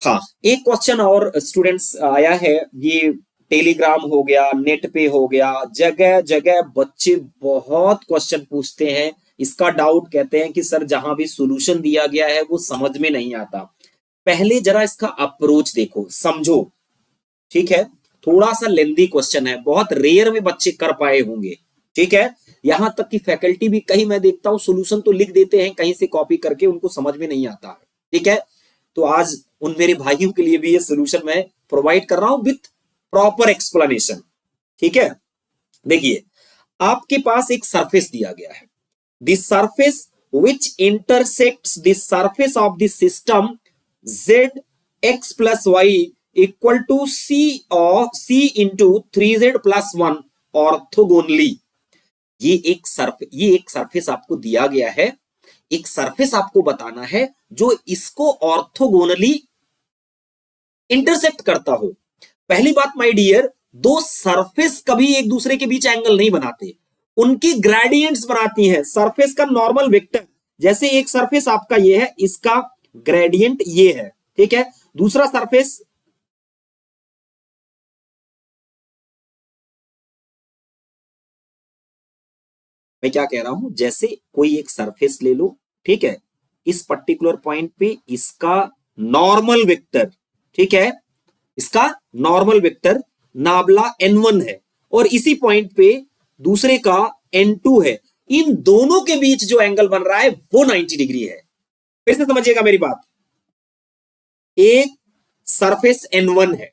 Speaker 1: हाँ, एक क्वेश्चन और स्टूडेंट्स आया है, ये टेलीग्राम हो गया, नेट पे हो गया, जगह जगह बच्चे बहुत क्वेश्चन पूछते हैं, इसका डाउट कहते हैं कि सर जहां भी सॉल्यूशन दिया गया है वो समझ में नहीं आता। पहले जरा इसका अप्रोच देखो, समझो। ठीक है, थोड़ा सा लेंदी क्वेश्चन है, बहुत रेयर में बच्चे कर पाए होंगे। ठीक है, यहां तक कि फैकल्टी भी कहीं मैं देखता हूं सॉल्यूशन तो लिख देते हैं कहीं से कॉपी करके, उनको समझ में नहीं आता। ठीक है, तो आज उन मेरे भाइयों के लिए भी ये सॉल्यूशन मैं प्रोवाइड कर रहा हूं विथ प्रॉपर एक्सप्लेनेशन। ठीक है, देखिए आपके पास एक सरफेस दिया गया है, this surface which intersects the surface of the system z x plus y equal to c or c into 3z plus 1 orthogonally। ये एक सरफेस आपको दिया गया है, एक सरफेस आपको बताना है जो इसको ऑर्थोगोनली इंटरसेक्ट करता हो। पहली बात माय डियर, दो सरफेस कभी एक दूसरे के बीच एंगल नहीं बनाते, उनकी ग्रेडियंट्स बनाती हैं। सरफेस का नॉर्मल वेक्टर, जैसे एक सरफेस आपका ये है, इसका ग्रेडियंट ये है। ठीक है, दूसरा सरफेस, मैं क्या कह रहा हूं, जैसे कोई एक सरफेस ले लो, ठीक है, इस पर्टिकुलर पॉइंट पे इसका नॉर्मल वेक्टर, ठीक है, इसका नॉर्मल वेक्टर नाबला n1 है और इसी पॉइंट पे दूसरे का n2 है। इन दोनों के बीच जो एंगल बन रहा है वो 90 डिग्री है। फिर से समझिएगा मेरी बात, एक सरफेस n1 है,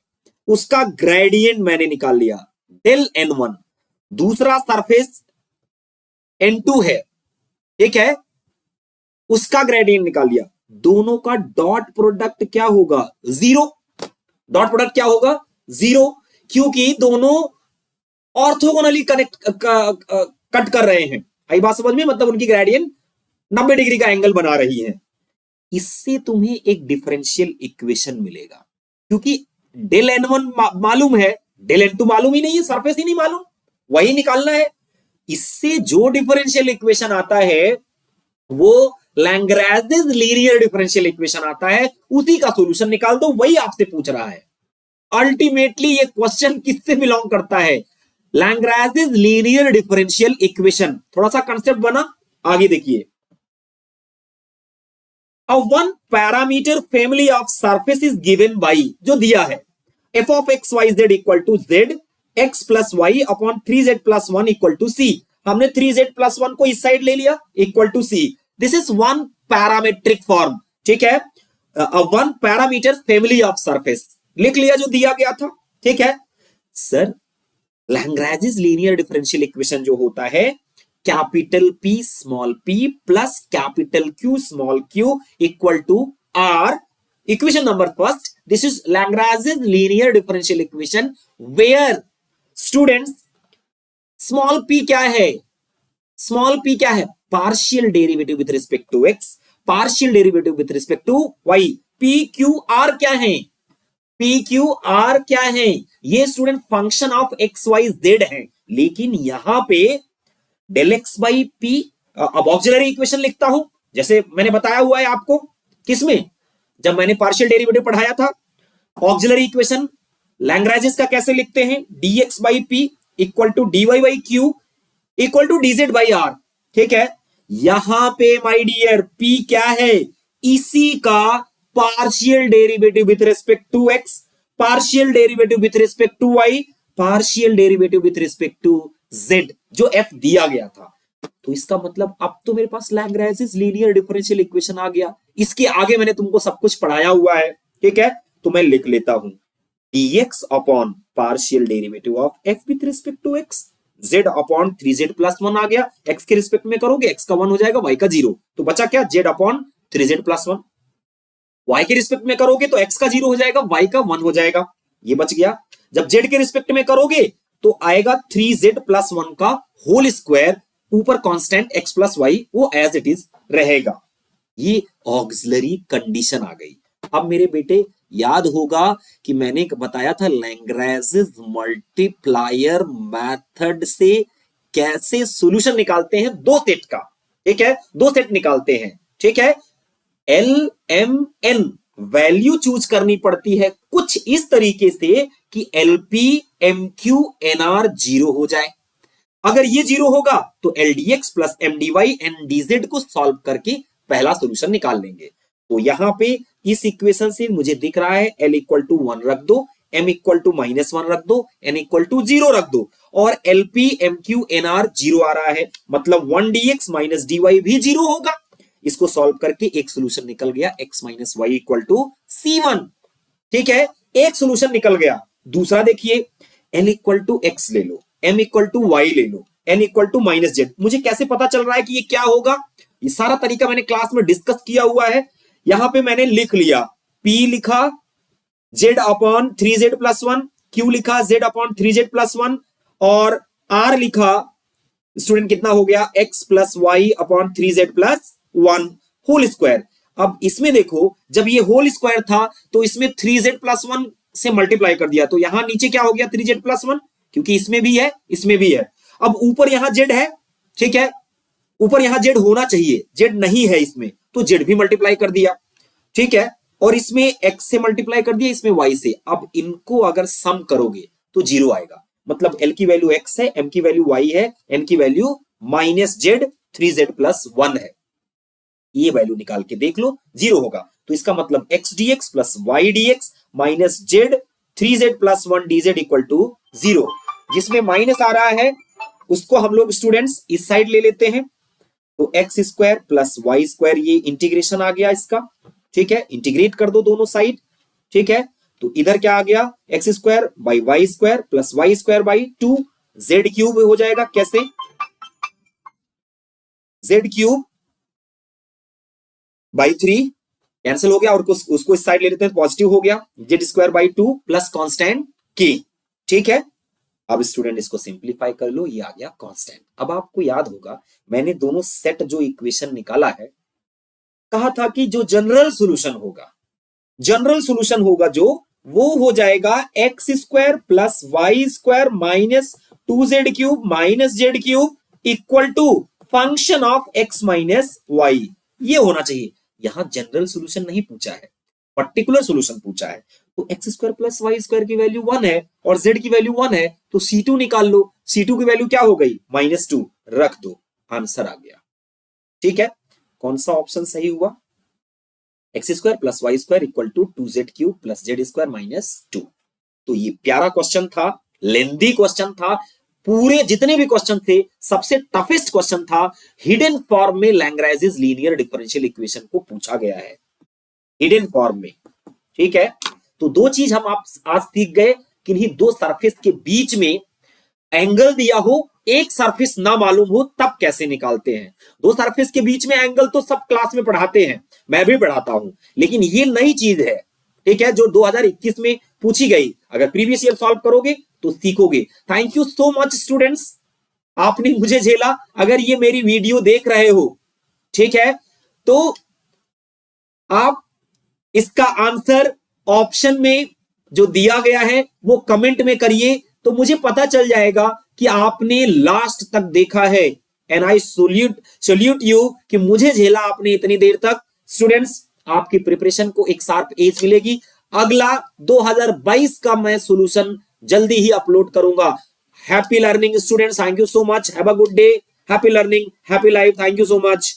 Speaker 1: उसका ग्रेडियंट मैंने निकाल लिया डेल n1, दूसरा सरफेस n2 है, ठीक है, उसका ग्रेडियंट निकाल लिया, दोनों का डॉट प्रोडक्ट क्या होगा, 0। डॉट प्रोडक्ट क्या होगा, 0, क्योंकि दोनों ऑर्थोगोनली कट कर रहे हैं। आई बात समझ में, मतलब उनकी ग्रेडियंट 90 डिग्री का एंगल बना रही है। इससे तुम्हें एक डिफरेंशियल इक्वेशन मिलेगा, क्योंकि डेल n1 मालूम है, डेल n2 मालूम ही नहीं है, सरफेस ही नहीं मालूम, वही निकालना है। इससे जो डिफरेंशियल इक्वेशन आता है वो लैग्रेंज लीनियर डिफरेंशियल इक्वेशन आता है, उसी का सॉल्यूशन निकाल दो, वही आपसे पूछ रहा है। अल्टीमेटली ये क्वेश्चन किससे बिलोंग करता है, लैग्रेंज लीनियर डिफरेंशियल इक्वेशन। थोड़ा सा कंसेप्ट बना, आगे देखिए। A one parameter family of surface is given by, जो दिया है, f of x y z equal to z x plus y upon 3z plus 1 equal to c। हमने 3z plus 1 को इस साइड ले लिया, equal to c। This is one parametric form. ठीक है, one parameter family of surface लिख लिया जो दिया गया था। ठीक है sir, Lagrange linear differential equation जो होता है, capital P small p plus capital Q small q equal to R। Equation number first, this is Lagrange linear differential equation where students small p क्या है? स्मॉल पी क्या है? Partial derivative with respect to x, partial derivative with respect to y. P q r क्या है? पी क्यू आर क्या है? ये student function of x y z है, लेकिन यहां पे डेल एक्स बाई पी, अब ऑक्सिलरी इक्वेशन लिखता हूं जैसे मैंने बताया हुआ है आपको, किसमें, जब मैंने पार्शियल डेरिवेटिव पढ़ाया था। ऑक्सिलरी इक्वेशन लैग्रेंज का कैसे लिखते हैं? dx by p equal to dy by q equal to dz by r. ठीक है, यहां पे माय डियर p क्या है? इसी का partial derivative with respect to x, partial derivative with respect to y, partial derivative with respect to z, जो f दिया गया था। तो इसका मतलब अब तो मेरे पास लैग्रेंज लीनियर डिफरेंशियल इक्वेशन आ गया। इसके आगे मैंने तुमको सब कुछ पढ़ाया हुआ है, ठीक है, तो मैं लिख लेता हूं dx upon partial derivative of f with respect to x, z upon 3z plus 1 आ गया, x के रिस्पेक्ट में करोगे x का 1 हो जाएगा, y का 0, तो बचा क्या? z upon 3z plus 1। y के रिस्पेक्ट में करोगे तो x का 0 हो जाएगा, y का 1 हो जाएगा, ये बच गया। जब z के रिस्पेक्ट में करोगे तो आएगा 3z प्लस 1 का होल स्क्वायर, ऊपर कांस्टेंट x प्लस y, वो एज इट इज रहेगा। ये ऑक्सिलरी कंडीशन आ गई। अब मेरे बेटे याद होगा कि मैंने बताया था लैग्रेंज मल्टीप्लायर मेथड से कैसे सॉल्यूशन निकालते हैं दो सेट का। ठीक है, दो सेट निकालते हैं। ठीक है, l m n value choose करनी पड़ती है कुछ इस तरीके से कि l p m q n r 0 हो जाए। अगर ये 0 होगा तो l d x plus m d y n d z को सॉल्व करके पहला सॉल्यूशन निकाल लेंगे। तो यहां पे इस इक्वेशन से मुझे दिख रहा है एल इक्वल टू 1 रख दो, एम इक्वल टू -1 रख दो, एन इक्वल टू 0 रख दो, और l p m q n r 0 आ रहा है, मतलब 1dx माइनस dy भी 0 होगा। इसको सॉल्व करके एक सॉल्यूशन निकल गया, x minus y equal to C1। ठीक है, एक सॉल्यूशन निकल गया। दूसरा देखिए, l इक्वल टू x ले लो, m इक्वल टू y ले लो, n इक्वल टू -z। मुझे कैसे पता चल रहा है कि ये क्या होगा? ये सारा तरीका मैंने क्लास में डिस्कस किया हुआ है। यहां पे मैंने लिख लिया, p लिखा z upon 3z plus 1, q लिखा z अपॉन 3z प्लस 1, और r लिखा स्टूडेंट कितना हो गया? x plus y upon 3z plus 1 whole square. अब इसमें देखो, जब ये होल स्क्वायर था तो इसमें 3z प्लस 1 से मल्टीप्लाई कर दिया, तो यहां नीचे क्या हो गया? 3z प्लस 1, क्योंकि इसमें भी है इसमें भी है। अब ऊपर यहां z है, ठीक है, ऊपर यहां z होना चाहिए, z नहीं है इसमें, तो z भी मल्टीप्लाई कर दिया। ठीक है, और इसमें x से मल्टीप्लाई कर दिया, इसमें y से। अब इनको अगर सम करोगे तो 0 आएगा, मतलब l की वैल्यू x है, m की वैल्यू y है, n की value minus z 3z plus 1 है। ये वैल्यू निकाल के देख लो, 0 होगा। तो इसका मतलब x dx plus y dx minus z 3z plus 1 dz equal to 0। जिसमें माइनस आ रहा है उसको हम लोग स्टूडेंट्स इस साइड ले लेते हैं, तो x square plus y square, ये इंटीग्रेशन आ गया इसका। ठीक है, इंटीग्रेट कर दो दोनों साइड। ठीक है, तो इधर क्या आ गया? X square by y square plus y square by 2, z cube हो जाएगा। कैसे? जेड क्यूब बाई 3 कैंसिल हो गया, और उसको इस साइड ले लेते हैं, पॉजिटिव हो गया, Z square by 2 plus constant के। ठीक है, अब स्टूडेंट इसको सिंप्लीफाई कर लो, ये आ गया कांस्टेंट। अब आपको याद होगा मैंने दोनों सेट जो इक्वेशन निकाला है, कहा था कि जो जनरल सॉल्यूशन होगा, जनरल सॉल्यूशन होगा जो, वो हो जाएगा x square plus y square minus 2z cube minus z cube equal to function of x minus y. ये होना चाहिए। यहां जनरल सॉल्यूशन नहीं पूछा है, पर्टिकुलर सॉल्यूशन पूछा है। तो x square plus y square की वैल्यू 1 है और z की वैल्यू 1 है, तो C2 निकाल लो। C2 की वैल्यू क्या हो गई? -2 रख दो, आंसर आ गया। ठीक है, कौन सा ऑप्शन सही हुआ? X square plus y square equal to 2z cube plus z square minus 2। तो ये प्यारा क्वेश्चन था, लेंदी क्वेश्चन था। पूरे जितने भी क्वेश्चन थे, सबसे टफेस्ट क्वेश्चन था। हिडन फॉर्म में लैग्रेंज लीनियर डिफरेंशियल इक्वेशन को पूछा गया है, हिडन फॉर्म में। ठीक है, तो दो चीज हम आप आज सीख गए, किन्हीं दो सरफेस के बीच में एंगल दिया हो, एक सरफेस ना मालूम हो, तब कैसे निकालते हैं। दो सरफेस के बीच में एंगल तो सब क्लास में पढ़ाते हैं, मैं भी पढ़ाता हूं, लेकिन ये नई चीज है। ठीक है, जो 2021 में पूछी गई, अगर प्रीवियस ईयर सॉल्व करोगे तो सीखोगे। Thank you so much students. आपने मुझे झेला। अगर ये मेरी वीडियो देख रहे हो, ठीक है, तो आप इसका आंसर ऑप्शन में जो दिया गया है वो कमेंट में करिए, तो मुझे पता चल जाएगा कि आपने लास्ट तक देखा है। एंड आई सल्यूट यू कि मुझे झेला आपने इतनी देर तक। स्टूडेंट्स, आपकी प्रिपरेशन को एक शार्प एज मिलेगी। अगला 2022 का मैं सॉल्यूशन जल्दी ही अपलोड करूंगा। Happy learning students, thank you so much, have a good day, happy learning, happy life, thank you so much.